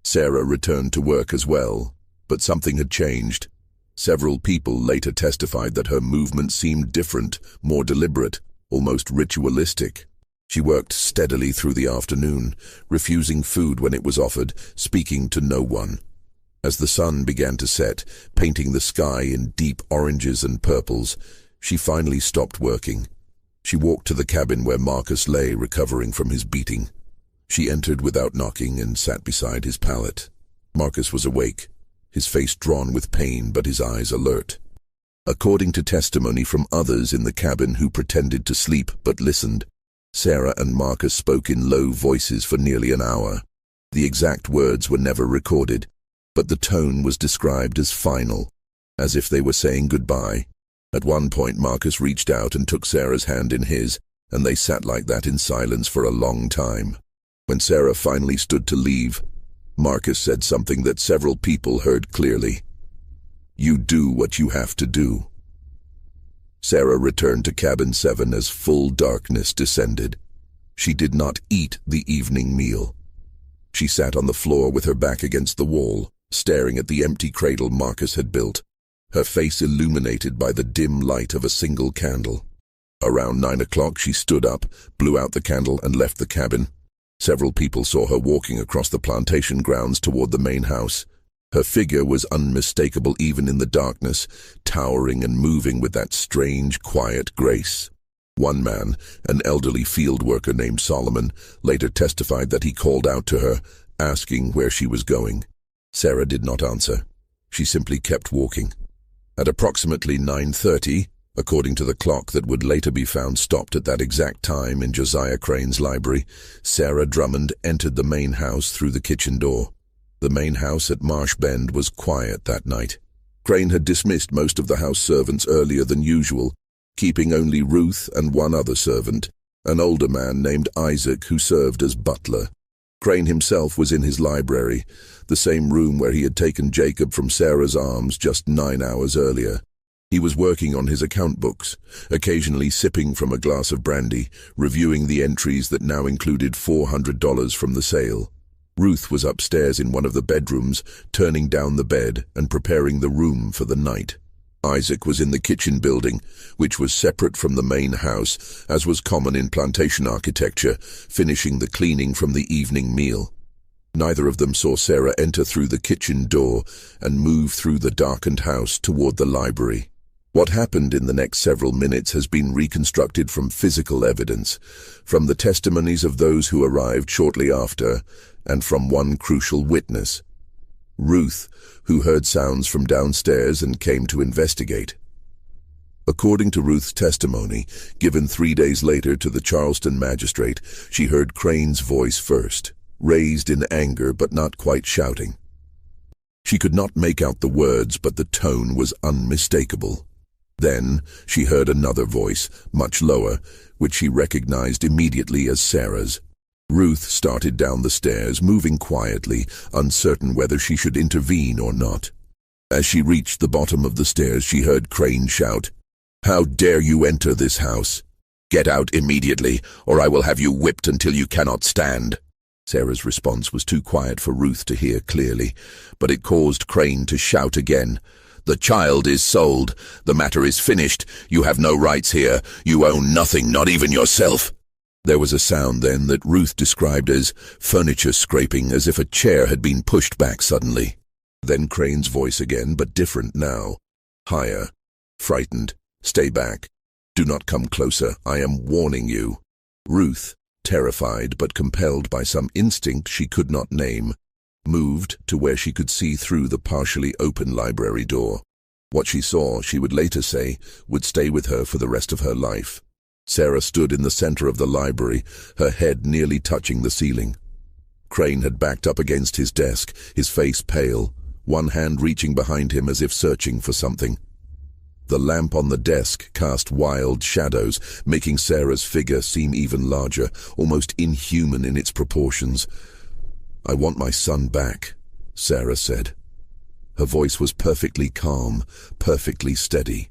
Sarah returned to work as well, but something had changed. Several people later testified that her movement seemed different, more deliberate, almost ritualistic. She worked steadily through the afternoon, refusing food when it was offered, speaking to no one. As the sun began to set, painting the sky in deep oranges and purples, she finally stopped working. She walked to the cabin where Marcus lay recovering from his beating. She entered without knocking and sat beside his pallet. Marcus was awake, his face drawn with pain but his eyes alert. According to testimony from others in the cabin who pretended to sleep but listened, Sarah and Marcus spoke in low voices for nearly an hour. The exact words were never recorded, but the tone was described as final, as if they were saying goodbye. At one point, Marcus reached out and took Sarah's hand in his, and they sat like that in silence for a long time. When Sarah finally stood to leave, Marcus said something that several people heard clearly. "You do what you have to do." Sarah returned to cabin 7 as full darkness descended. She did not eat the evening meal. She sat on the floor with her back against the wall, staring at the empty cradle Marcus had built, her face illuminated by the dim light of a single candle. Around 9 o'clock she stood up, blew out the candle and left the cabin. Several people saw her walking across the plantation grounds toward the main house. Her figure was unmistakable even in the darkness, towering and moving with that strange, quiet grace. One man, an elderly field worker named Solomon, later testified that he called out to her, asking where she was going. Sarah did not answer. She simply kept walking. At approximately 9:30, according to the clock that would later be found stopped at that exact time in Josiah Crane's library, Sarah Drummond entered the main house through the kitchen door. The main house at Marsh Bend was quiet that night. Crane had dismissed most of the house servants earlier than usual, keeping only Ruth and one other servant, an older man named Isaac who served as butler. Crane himself was in his library, the same room where he had taken Jacob from Sarah's arms just 9 hours earlier. He was working on his account books, occasionally sipping from a glass of brandy, reviewing the entries that now included $400 from the sale. Ruth was upstairs in one of the bedrooms, turning down the bed and preparing the room for the night. Isaac was in the kitchen building, which was separate from the main house, as was common in plantation architecture, finishing the cleaning from the evening meal. Neither of them saw Sarah enter through the kitchen door and move through the darkened house toward the library. What happened in the next several minutes has been reconstructed from physical evidence, from the testimonies of those who arrived shortly after, and from one crucial witness, Ruth, who heard sounds from downstairs and came to investigate. According to Ruth's testimony, given 3 days later to the Charleston magistrate, she heard Crane's voice first, raised in anger but not quite shouting. She could not make out the words, but the tone was unmistakable. Then she heard another voice, much lower, which she recognized immediately as Sarah's. Ruth started down the stairs, moving quietly, uncertain whether she should intervene or not. As she reached the bottom of the stairs, she heard Crane shout, "How dare you enter this house? Get out immediately, or I will have you whipped until you cannot stand." Sarah's response was too quiet for Ruth to hear clearly, but it caused Crane to shout again, "The child is sold. The matter is finished. You have no rights here. You own nothing, not even yourself." There was a sound then that Ruth described as furniture scraping, as if a chair had been pushed back suddenly. Then Crane's voice again, but different now. Higher. Frightened. "Stay back. Do not come closer. I am warning you." Ruth, terrified but compelled by some instinct she could not name, moved to where she could see through the partially open library door. What she saw, she would later say, would stay with her for the rest of her life. Sarah stood in the center of the library, her head nearly touching the ceiling. Crane had backed up against his desk, his face pale, one hand reaching behind him as if searching for something. The lamp on the desk cast wild shadows, making Sarah's figure seem even larger, almost inhuman in its proportions. "I want my son back," Sarah said. Her voice was perfectly calm, perfectly steady.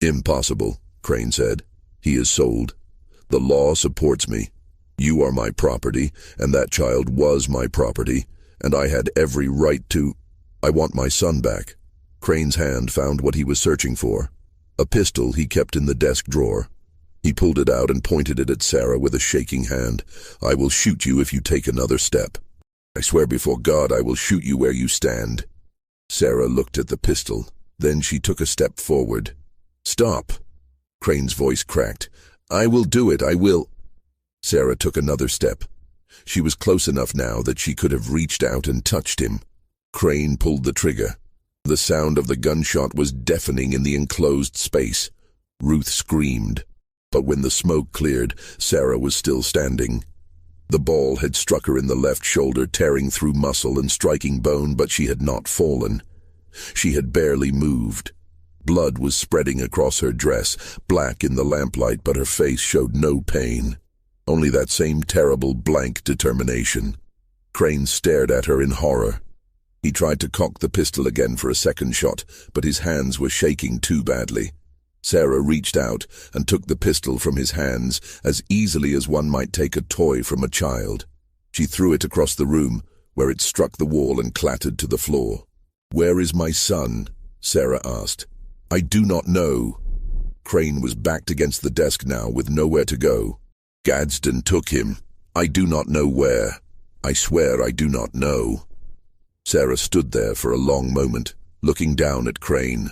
"Impossible," Crane said. "He is sold. The law supports me. You are my property, and that child was my property, and I had every right to... I want my son back." Crane's hand found what he was searching for, a pistol he kept in the desk drawer. He pulled it out and pointed it at Sarah with a shaking hand. "I will shoot you if you take another step. I swear before God I will shoot you where you stand." Sarah looked at the pistol. Then she took a step forward. "Stop." Crane's voice cracked. "I will do it, I will." Sarah took another step. She was close enough now that she could have reached out and touched him. Crane pulled the trigger. The sound of the gunshot was deafening in the enclosed space. Ruth screamed. But when the smoke cleared, Sarah was still standing. The ball had struck her in the left shoulder, tearing through muscle and striking bone, but she had not fallen. She had barely moved. Blood was spreading across her dress, black in the lamplight, but her face showed no pain. Only that same terrible blank determination. Crane stared at her in horror. He tried to cock the pistol again for a second shot, but his hands were shaking too badly. Sarah reached out and took the pistol from his hands as easily as one might take a toy from a child. She threw it across the room, where it struck the wall and clattered to the floor. "Where is my son?" Sarah asked. "I do not know." Crane was backed against the desk now with nowhere to go. "Gadsden took him. I do not know where. I swear I do not know." Sarah stood there for a long moment, looking down at Crane.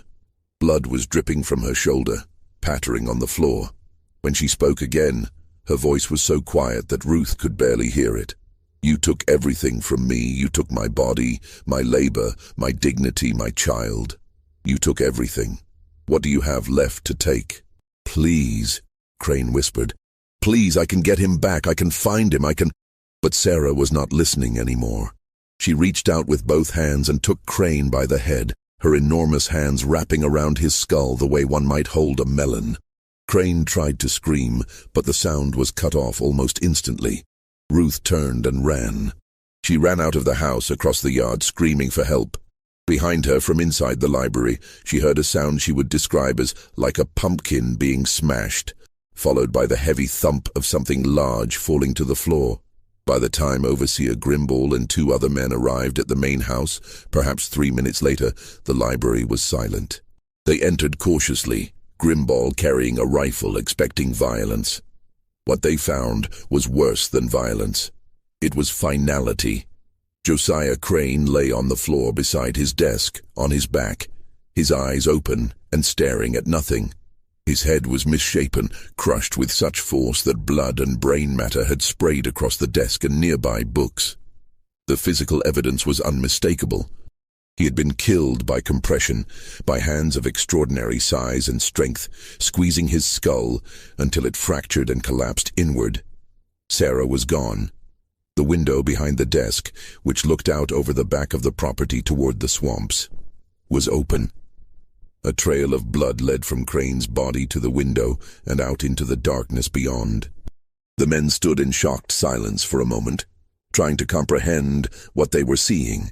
Blood was dripping from her shoulder, pattering on the floor. When she spoke again, her voice was so quiet that Ruth could barely hear it. "You took everything from me. You took my body, my labor, my dignity, my child. You took everything. What do you have left to take?" "Please," Crane whispered. "Please, I can get him back. I can find him. I can—" But Sarah was not listening anymore. She reached out with both hands and took Crane by the head, her enormous hands wrapping around his skull the way one might hold a melon. Crane tried to scream, but the sound was cut off almost instantly. Ruth turned and ran. She ran out of the house across the yard, screaming for help. Behind her, from inside the library, she heard a sound she would describe as like a pumpkin being smashed, followed by the heavy thump of something large falling to the floor. By the time Overseer Grimball and 2 other men arrived at the main house, perhaps 3 minutes later, the library was silent. They entered cautiously, Grimball carrying a rifle, expecting violence. What they found was worse than violence. It was finality. Josiah Crane lay on the floor beside his desk, on his back, his eyes open and staring at nothing. His head was misshapen, crushed with such force that blood and brain matter had sprayed across the desk and nearby books. The physical evidence was unmistakable. He had been killed by compression, by hands of extraordinary size and strength, squeezing his skull until it fractured and collapsed inward. Sarah was gone. The window behind the desk, which looked out over the back of the property toward the swamps, was open. A trail of blood led from Crane's body to the window and out into the darkness beyond. The men stood in shocked silence for a moment, trying to comprehend what they were seeing.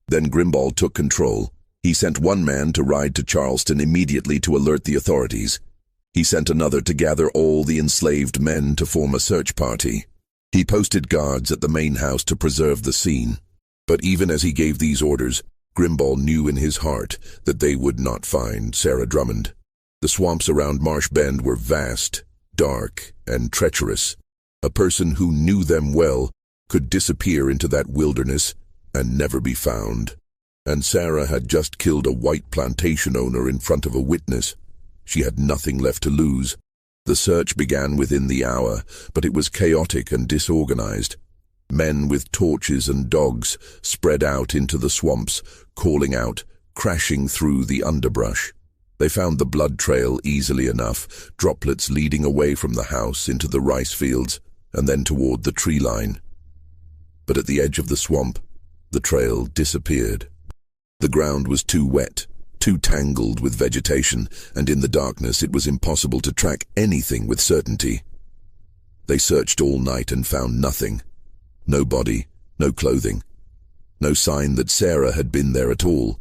Then Grimball took control. He sent one man to ride to Charleston immediately to alert the authorities. He sent another to gather all the enslaved men to form a search party. He posted guards at the main house to preserve the scene. But even as he gave these orders, Grimball knew in his heart that they would not find Sarah Drummond. The swamps around Marsh Bend were vast, dark, and treacherous. A person who knew them well could disappear into that wilderness and never be found. And Sarah had just killed a white plantation owner in front of a witness. She had nothing left to lose. The search began within the hour, but it was chaotic and disorganized. Men with torches and dogs spread out into the swamps, calling out, crashing through the underbrush. They found the blood trail easily enough, droplets leading away from the house into the rice fields and then toward the tree line. But at the edge of the swamp, the trail disappeared. The ground was too wet, too tangled with vegetation, and in the darkness it was impossible to track anything with certainty. They searched all night and found nothing. No body, no clothing. No sign that Sarah had been there at all,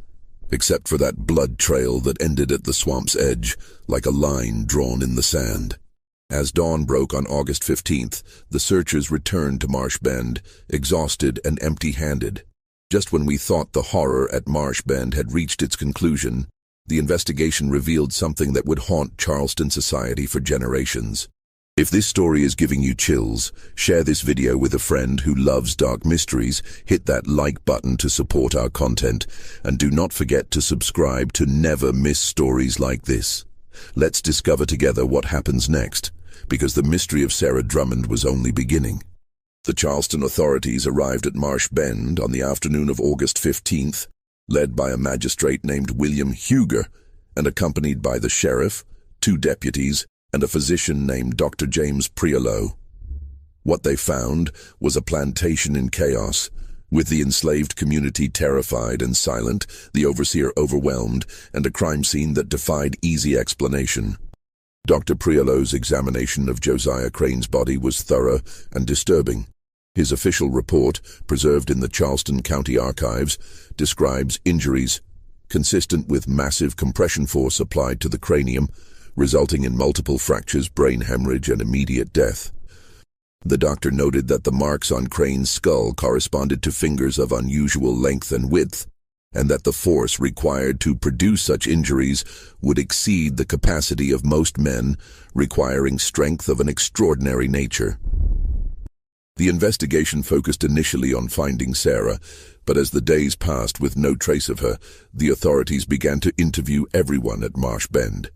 except for that blood trail that ended at the swamp's edge, like a line drawn in the sand. As dawn broke on August 15th, the searchers returned to Marsh Bend, exhausted and empty-handed. Just when we thought the horror at Marsh Bend had reached its conclusion, the investigation revealed something that would haunt Charleston society for generations. If this story is giving you chills, share this video with a friend who loves dark mysteries, hit that like button to support our content, and do not forget to subscribe to never miss stories like this. Let's discover together what happens next, because the mystery of Sarah Drummond was only beginning. The Charleston authorities arrived at Marsh Bend on the afternoon of August 15th, led by a magistrate named William Huger, and accompanied by the sheriff, 2 deputies, and a physician named Dr. James Priolo. What they found was a plantation in chaos, With the enslaved community terrified and silent, the overseer overwhelmed, and a crime scene that defied easy explanation. Dr. Priolo's examination of Josiah Crane's body was thorough and disturbing. His official report, preserved in the Charleston County Archives, describes injuries consistent with massive compression force applied to the cranium, resulting in multiple fractures, brain hemorrhage, and immediate death. The doctor noted that the marks on Crane's skull corresponded to fingers of unusual length and width, and that the force required to produce such injuries would exceed the capacity of most men, requiring strength of an extraordinary nature. The investigation focused initially on finding Sarah, but as the days passed with no trace of her, the authorities began to interview everyone at Marsh Bend.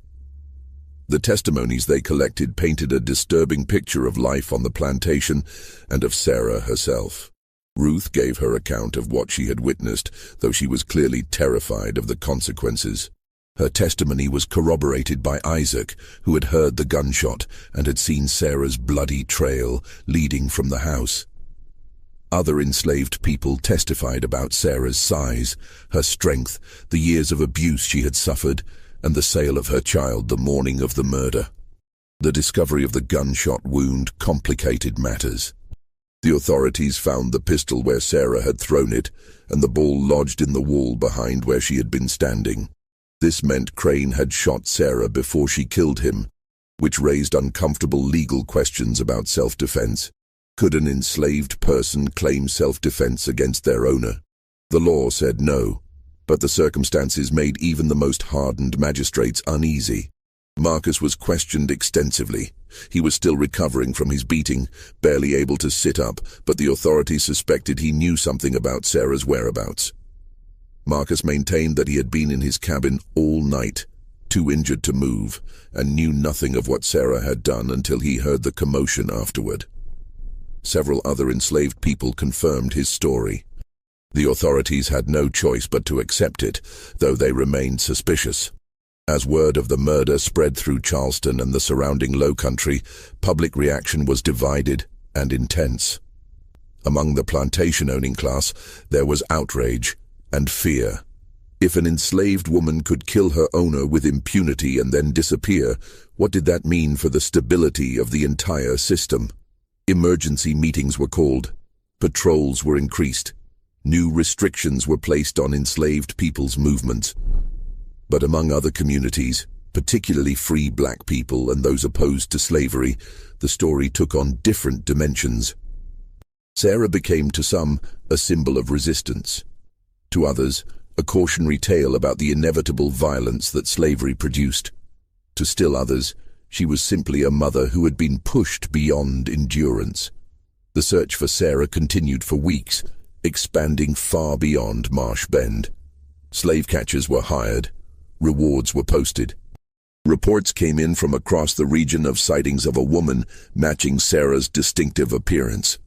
The testimonies they collected painted a disturbing picture of life on the plantation and of Sarah herself. Ruth gave her account of what she had witnessed, though she was clearly terrified of the consequences. Her testimony was corroborated by Isaac, who had heard the gunshot and had seen Sarah's bloody trail leading from the house. Other enslaved people testified about Sarah's size, her strength, the years of abuse she had suffered, and the sale of her child the morning of the murder. The discovery of the gunshot wound complicated matters. The authorities found the pistol where Sarah had thrown it, and the ball lodged in the wall behind where she had been standing. This meant Crane had shot Sarah before she killed him, which raised uncomfortable legal questions about self-defense. Could an enslaved person claim self-defense against their owner? The law said no, but the circumstances made even the most hardened magistrates uneasy. Marcus was questioned extensively. He was still recovering from his beating, barely able to sit up, but the authorities suspected he knew something about Sarah's whereabouts. Marcus maintained that he had been in his cabin all night, too injured to move, and knew nothing of what Sarah had done until he heard the commotion afterward. Several other enslaved people confirmed his story. The authorities had no choice but to accept it, though they remained suspicious. As word of the murder spread through Charleston and the surrounding Low Country, public reaction was divided and intense. Among the plantation-owning class, there was outrage and fear. If an enslaved woman could kill her owner with impunity and then disappear, what did that mean for the stability of the entire system? Emergency meetings were called. Patrols were increased. New restrictions were placed on enslaved people's movements. But among other communities, particularly free black people and those opposed to slavery, the story took on different dimensions. Sarah became to some a symbol of resistance. To others, a cautionary tale about the inevitable violence that slavery produced. To still others, she was simply a mother who had been pushed beyond endurance. The search for Sarah continued for weeks, expanding far beyond Marsh Bend. Slave catchers were hired. Rewards were posted. Reports came in from across the region of sightings of a woman matching Sarah's distinctive appearance.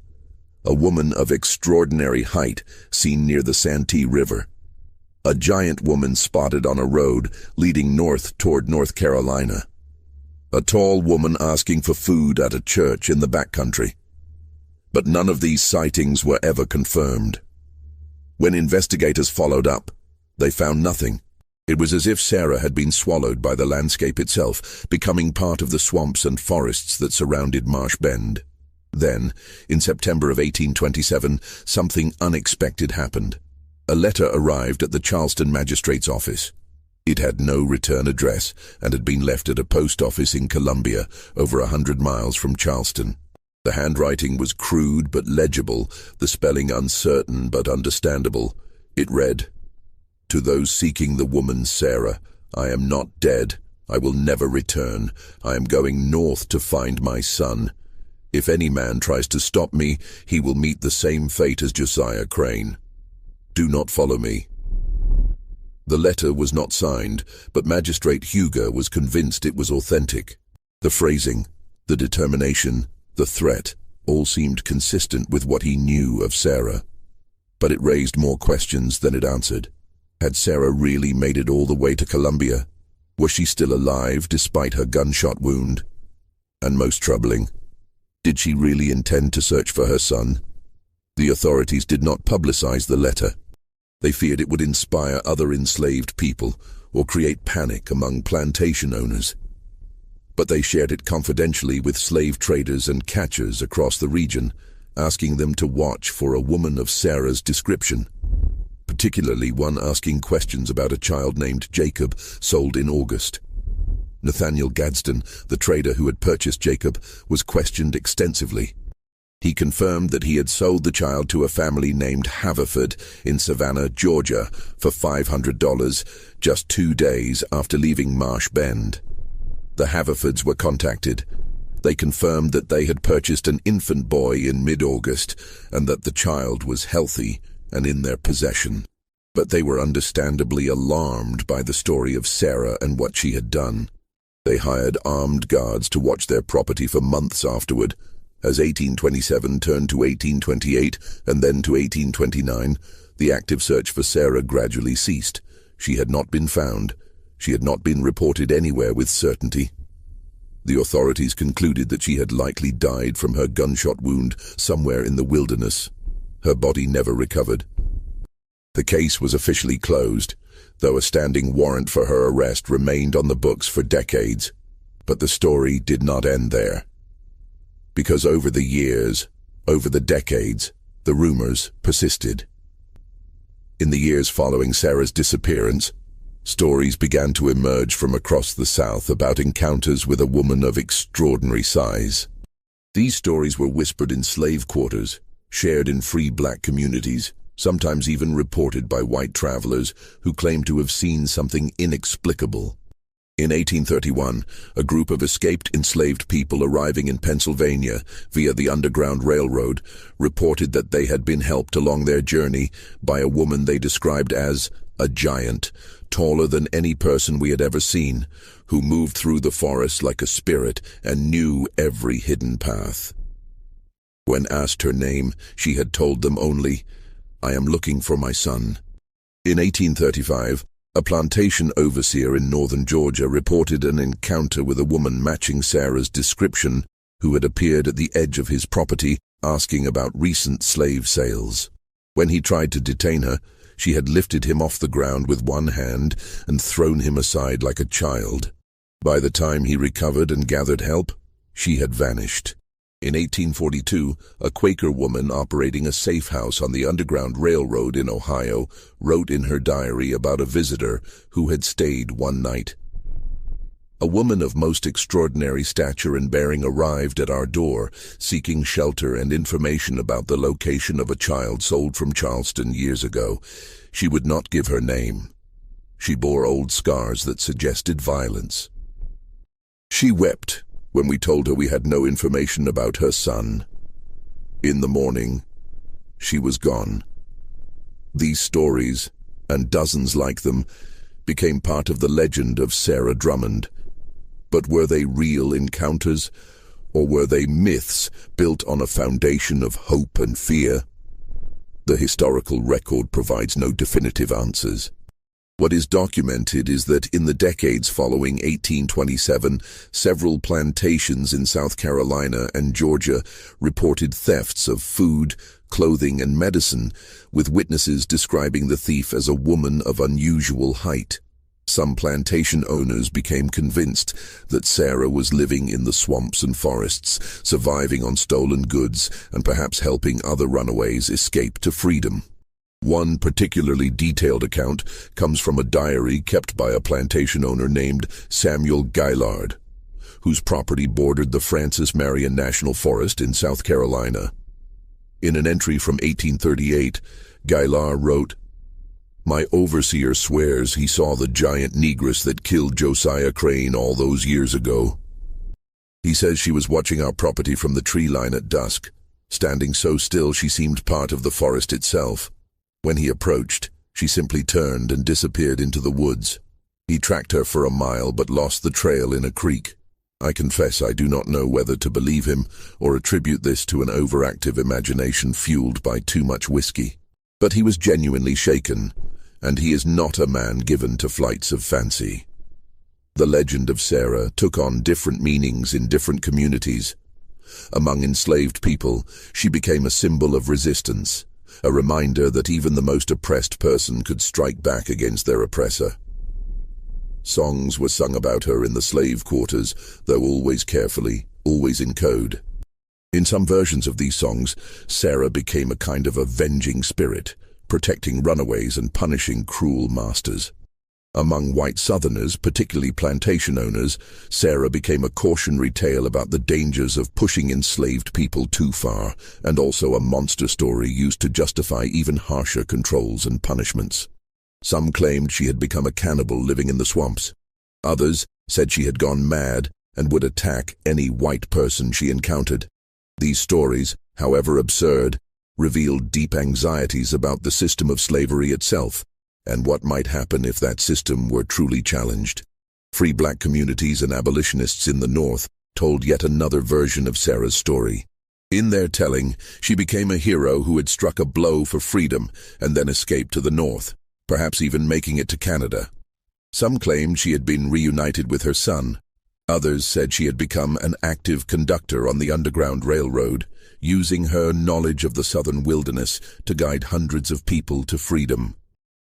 A woman of extraordinary height seen near the Santee River. A giant woman spotted on a road leading north toward North Carolina. A tall woman asking for food at a church in the backcountry. But none of these sightings were ever confirmed. When investigators followed up, they found nothing. It was as if Sarah had been swallowed by the landscape itself, becoming part of the swamps and forests that surrounded Marsh Bend. Then, in September of 1827, something unexpected happened. A letter arrived at the Charleston magistrate's office. It had no return address and had been left at a post office in Columbia, over 100 miles from Charleston. The handwriting was crude but legible, the spelling uncertain but understandable. It read, "To those seeking the woman Sarah, I am not dead. I will never return. I am going north to find my son. If any man tries to stop me, he will meet the same fate as Josiah Crane. Do not follow me." The letter was not signed, but Magistrate Huger was convinced it was authentic. The phrasing, the determination, the threat, all seemed consistent with what he knew of Sarah. But it raised more questions than it answered. Had Sarah really made it all the way to Columbia? Was she still alive despite her gunshot wound? And most troubling, did she really intend to search for her son? The authorities did not publicize the letter. They feared it would inspire other enslaved people or create panic among plantation owners. But they shared it confidentially with slave traders and catchers across the region, asking them to watch for a woman of Sarah's description, particularly one asking questions about a child named Jacob sold in August. Nathaniel Gadsden, the trader who had purchased Jacob, was questioned extensively. He confirmed that he had sold the child to a family named Haverford in Savannah, Georgia, for $500 just 2 days after leaving Marsh Bend. The Haverfords were contacted. They confirmed that they had purchased an infant boy in mid-August and that the child was healthy and in their possession. But they were understandably alarmed by the story of Sarah and what she had done. They hired armed guards to watch their property for months afterward. As 1827 turned to 1828 and then to 1829, the active search for Sarah gradually ceased. She had not been found. She had not been reported anywhere with certainty. The authorities concluded that she had likely died from her gunshot wound somewhere in the wilderness. Her body never recovered. The case was officially closed, though a standing warrant for her arrest remained on the books for decades. But the story did not end there. Because over the years, over the decades, the rumors persisted. In the years following Sarah's disappearance, stories began to emerge from across the South about encounters with a woman of extraordinary size. These stories were whispered in slave quarters, shared in free black communities, sometimes even reported by white travelers who claimed to have seen something inexplicable. In 1831, a group of escaped enslaved people arriving in Pennsylvania via the Underground Railroad reported that they had been helped along their journey by a woman they described as a giant, taller than any person we had ever seen, who moved through the forest like a spirit and knew every hidden path. When asked her name, she had told them only, "I am looking for my son." In 1835, a plantation overseer in northern Georgia reported an encounter with a woman matching Sarah's description who had appeared at the edge of his property asking about recent slave sales. When he tried to detain her, she had lifted him off the ground with one hand and thrown him aside like a child. By the time he recovered and gathered help, she had vanished. In 1842, a Quaker woman operating a safe house on the Underground Railroad in Ohio wrote in her diary about a visitor who had stayed one night. "A woman of most extraordinary stature and bearing arrived at our door, seeking shelter and information about the location of a child sold from Charleston years ago. She would not give her name. She bore old scars that suggested violence. She wept when we told her we had no information about her son. In the morning, she was gone." These stories, and dozens like them, became part of the legend of Sarah Drummond. But were they real encounters, or were they myths built on a foundation of hope and fear? The historical record provides no definitive answers. What is documented is that in the decades following 1827, several plantations in South Carolina and Georgia reported thefts of food, clothing, and medicine, with witnesses describing the thief as a woman of unusual height. Some plantation owners became convinced that Sarah was living in the swamps and forests, surviving on stolen goods, and perhaps helping other runaways escape to freedom. One particularly detailed account comes from a diary kept by a plantation owner named Samuel Goliath, whose property bordered the Francis Marion National Forest in South Carolina. In an entry from 1838, Goliath wrote, "My overseer swears he saw the giant negress that killed Josiah Crane all those years ago. He says she was watching our property from the tree line at dusk, standing so still she seemed part of the forest itself. When he approached, she simply turned and disappeared into the woods. He tracked her for a mile but lost the trail in a creek. I confess I do not know whether to believe him or attribute this to an overactive imagination fueled by too much whiskey. But he was genuinely shaken, and he is not a man given to flights of fancy." The legend of Sarah took on different meanings in different communities. Among enslaved people, she became a symbol of resistance, a reminder that even the most oppressed person could strike back against their oppressor. Songs were sung about her in the slave quarters, though always carefully, always in code. In some versions of these songs, Sarah became a kind of avenging spirit, protecting runaways and punishing cruel masters. Among white Southerners, particularly plantation owners, Sarah became a cautionary tale about the dangers of pushing enslaved people too far, and also a monster story used to justify even harsher controls and punishments. Some claimed she had become a cannibal living in the swamps. Others said she had gone mad and would attack any white person she encountered. These stories, however absurd, revealed deep anxieties about the system of slavery itself, and what might happen if that system were truly challenged. Free black communities and abolitionists in the North told yet another version of Sarah's story. In their telling, she became a hero who had struck a blow for freedom and then escaped to the North, perhaps even making it to Canada. Some claimed she had been reunited with her son. Others said she had become an active conductor on the Underground Railroad, using her knowledge of the southern wilderness to guide hundreds of people to freedom.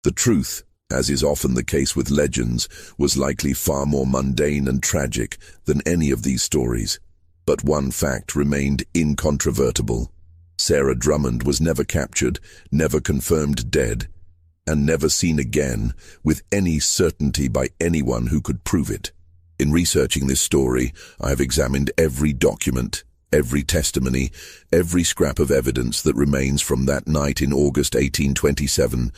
The truth, as is often the case with legends, was likely far more mundane and tragic than any of these stories. But one fact remained incontrovertible. Sarah Drummond was never captured, never confirmed dead, and never seen again with any certainty by anyone who could prove it. In researching this story, I have examined every document, every testimony, every scrap of evidence that remains from that night in August 1827,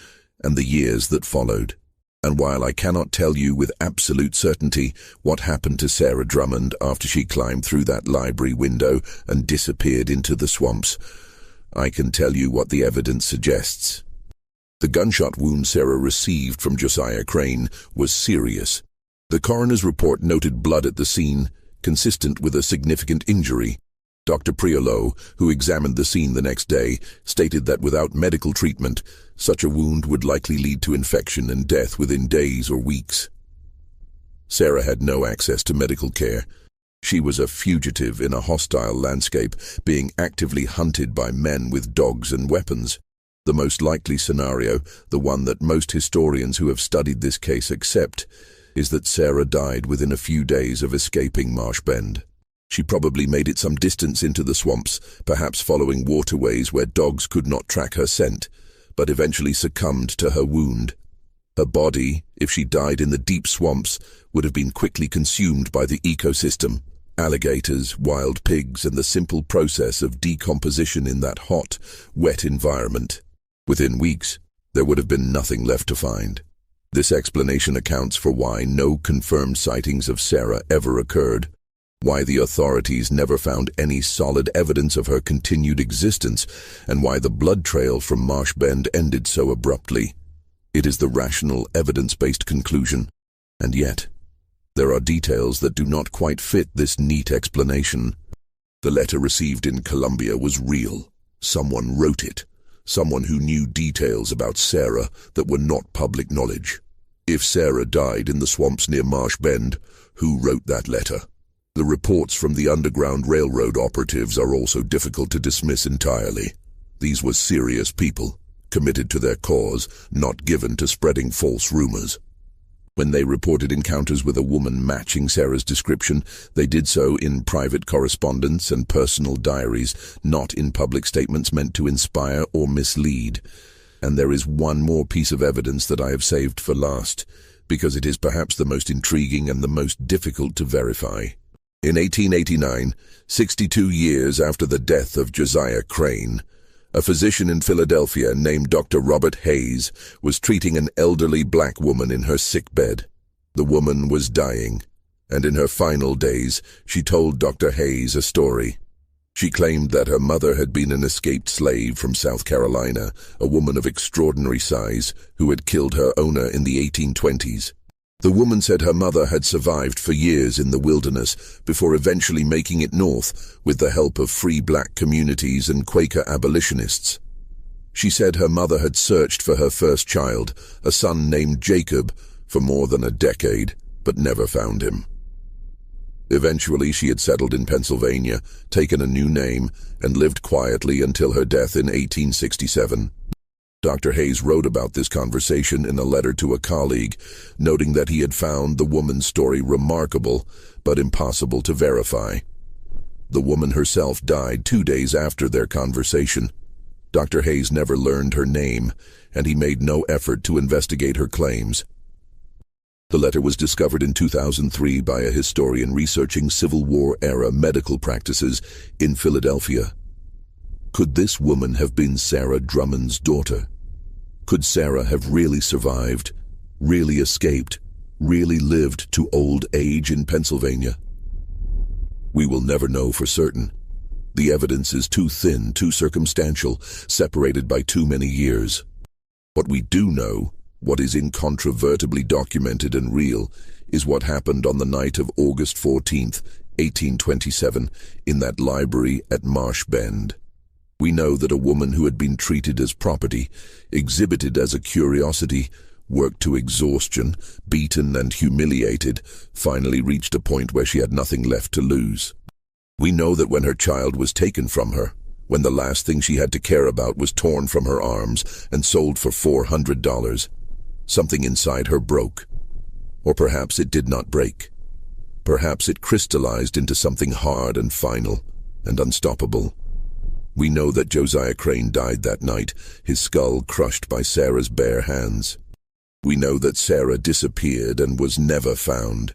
and the years that followed. And while I cannot tell you with absolute certainty what happened to Sarah Drummond after she climbed through that library window and disappeared into the swamps, I can tell you what the evidence suggests. The gunshot wound Sarah received from Josiah Crane was serious. The coroner's report noted blood at the scene, consistent with a significant injury. Dr. Priolo, who examined the scene the next day, stated that without medical treatment, such a wound would likely lead to infection and death within days or weeks. Sarah had no access to medical care. She was a fugitive in a hostile landscape, being actively hunted by men with dogs and weapons. The most likely scenario, the one that most historians who have studied this case accept, is that Sarah died within a few days of escaping Marsh Bend. She probably made it some distance into the swamps, perhaps following waterways where dogs could not track her scent, but eventually succumbed to her wound. Her body, if she died in the deep swamps, would have been quickly consumed by the ecosystem, alligators, wild pigs, and the simple process of decomposition in that hot, wet environment. Within weeks, there would have been nothing left to find. This explanation accounts for why no confirmed sightings of Sarah ever occurred, why the authorities never found any solid evidence of her continued existence, and why the blood trail from Marsh Bend ended so abruptly. It is the rational, evidence-based conclusion, and yet, there are details that do not quite fit this neat explanation. The letter received in Colombia was real. Someone wrote it. Someone who knew details about Sarah that were not public knowledge. If Sarah died in the swamps near Marsh Bend, who wrote that letter? The reports from the Underground Railroad operatives are also difficult to dismiss entirely. These were serious people, committed to their cause, not given to spreading false rumors. When they reported encounters with a woman matching Sarah's description, they did so in private correspondence and personal diaries, not in public statements meant to inspire or mislead. And there is one more piece of evidence that I have saved for last, because it is perhaps the most intriguing and the most difficult to verify. In 1889, 62 years after the death of Josiah Crane, a physician in Philadelphia named Dr. Robert Hayes was treating an elderly black woman in her sickbed. The woman was dying, and in her final days, she told Dr. Hayes a story. She claimed that her mother had been an escaped slave from South Carolina, a woman of extraordinary size who had killed her owner in the 1820s. The woman said her mother had survived for years in the wilderness before eventually making it north with the help of free black communities and Quaker abolitionists. She said her mother had searched for her first child, a son named Jacob, for more than a decade, but never found him. Eventually, she had settled in Pennsylvania, taken a new name, and lived quietly until her death in 1867. Dr. Hayes wrote about this conversation in a letter to a colleague, noting that he had found the woman's story remarkable but impossible to verify. The woman herself died 2 days after their conversation. Dr. Hayes never learned her name, and he made no effort to investigate her claims. The letter was discovered in 2003 by a historian researching Civil War-era medical practices in Philadelphia. Could this woman have been Sarah Drummond's daughter? Could Sarah have really survived, really escaped, really lived to old age in Pennsylvania? We will never know for certain. The evidence is too thin, too circumstantial, separated by too many years. What we do know, what is incontrovertibly documented and real, is what happened on the night of August 14th, 1827, in that library at Marsh Bend. We know that a woman who had been treated as property, exhibited as a curiosity, worked to exhaustion, beaten and humiliated, finally reached a point where she had nothing left to lose. We know that when her child was taken from her, when the last thing she had to care about was torn from her arms and sold for $400, something inside her broke. Or perhaps it did not break. Perhaps it crystallized into something hard and final and unstoppable. We know that Josiah Crane died that night, his skull crushed by Sarah's bare hands. We know that Sarah disappeared and was never found.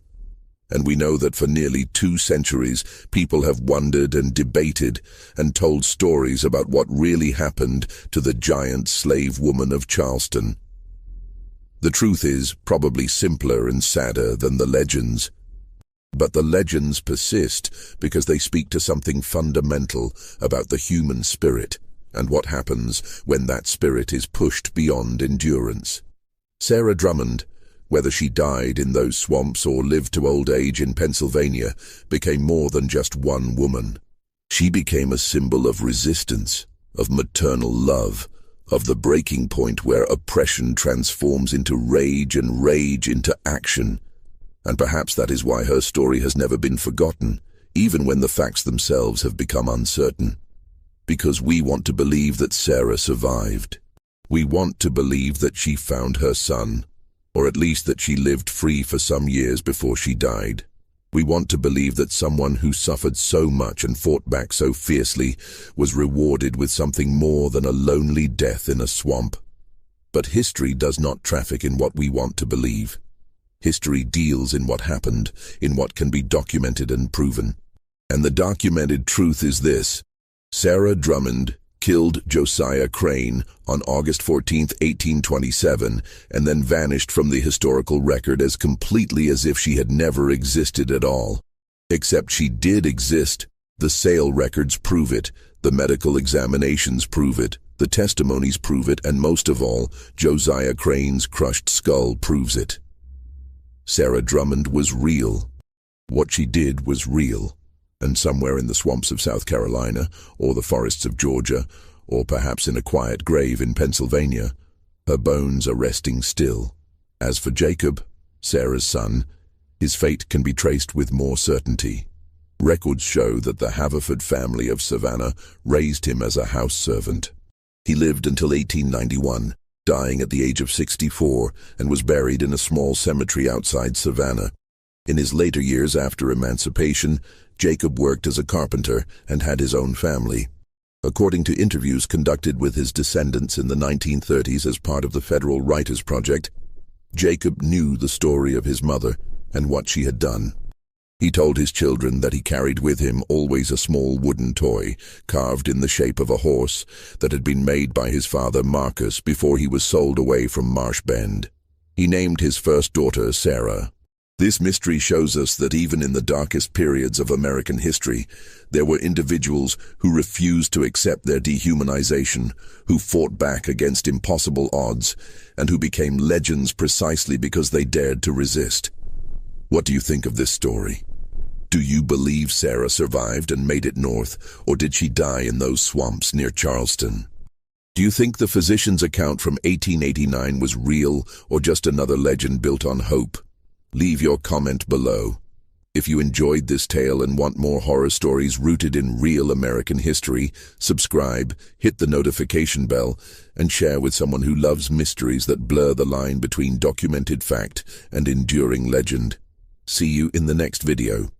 And we know that for nearly 2 centuries, people have wondered and debated and told stories about what really happened to the giant slave woman of Charleston. The truth is probably simpler and sadder than the legends. But the legends persist because they speak to something fundamental about the human spirit and what happens when that spirit is pushed beyond endurance. Sarah Drummond, whether she died in those swamps or lived to old age in Pennsylvania, became more than just one woman. She became a symbol of resistance, of maternal love, of the breaking point where oppression transforms into rage and rage into action. And perhaps that is why her story has never been forgotten, even when the facts themselves have become uncertain. Because we want to believe that Sarah survived. We want to believe that she found her son, or at least that she lived free for some years before she died. We want to believe that someone who suffered so much and fought back so fiercely was rewarded with something more than a lonely death in a swamp. But history does not traffic in what we want to believe. History deals in what happened, in what can be documented and proven. And the documented truth is this: Sarah Drummond killed Josiah Crane on August 14, 1827, and then vanished from the historical record as completely as if she had never existed at all. Except she did exist. The sale records prove it, the medical examinations prove it, the testimonies prove it, and most of all, Josiah Crane's crushed skull proves it. Sarah Drummond was real. What she did was real. And somewhere in the swamps of South Carolina, or the forests of Georgia, or perhaps in a quiet grave in Pennsylvania, her bones are resting still. As for Jacob, Sarah's son, his fate can be traced with more certainty. Records show that the Haverford family of Savannah raised him as a house servant. He lived until 1891, dying at the age of 64, and was buried in a small cemetery outside Savannah. In his later years after emancipation, Jacob worked as a carpenter and had his own family. According to interviews conducted with his descendants in the 1930s as part of the Federal Writers Project, Jacob knew the story of his mother and what she had done. He told his children that he carried with him always a small wooden toy, carved in the shape of a horse, that had been made by his father Marcus before he was sold away from Marsh Bend. He named his first daughter Sarah. This mystery shows us that even in the darkest periods of American history, there were individuals who refused to accept their dehumanization, who fought back against impossible odds, and who became legends precisely because they dared to resist. What do you think of this story? Do you believe Sarah survived and made it north, or did she die in those swamps near Charleston? Do you think the physician's account from 1889 was real, or just another legend built on hope? Leave your comment below. If you enjoyed this tale and want more horror stories rooted in real American history, subscribe, hit the notification bell, and share with someone who loves mysteries that blur the line between documented fact and enduring legend. See you in the next video.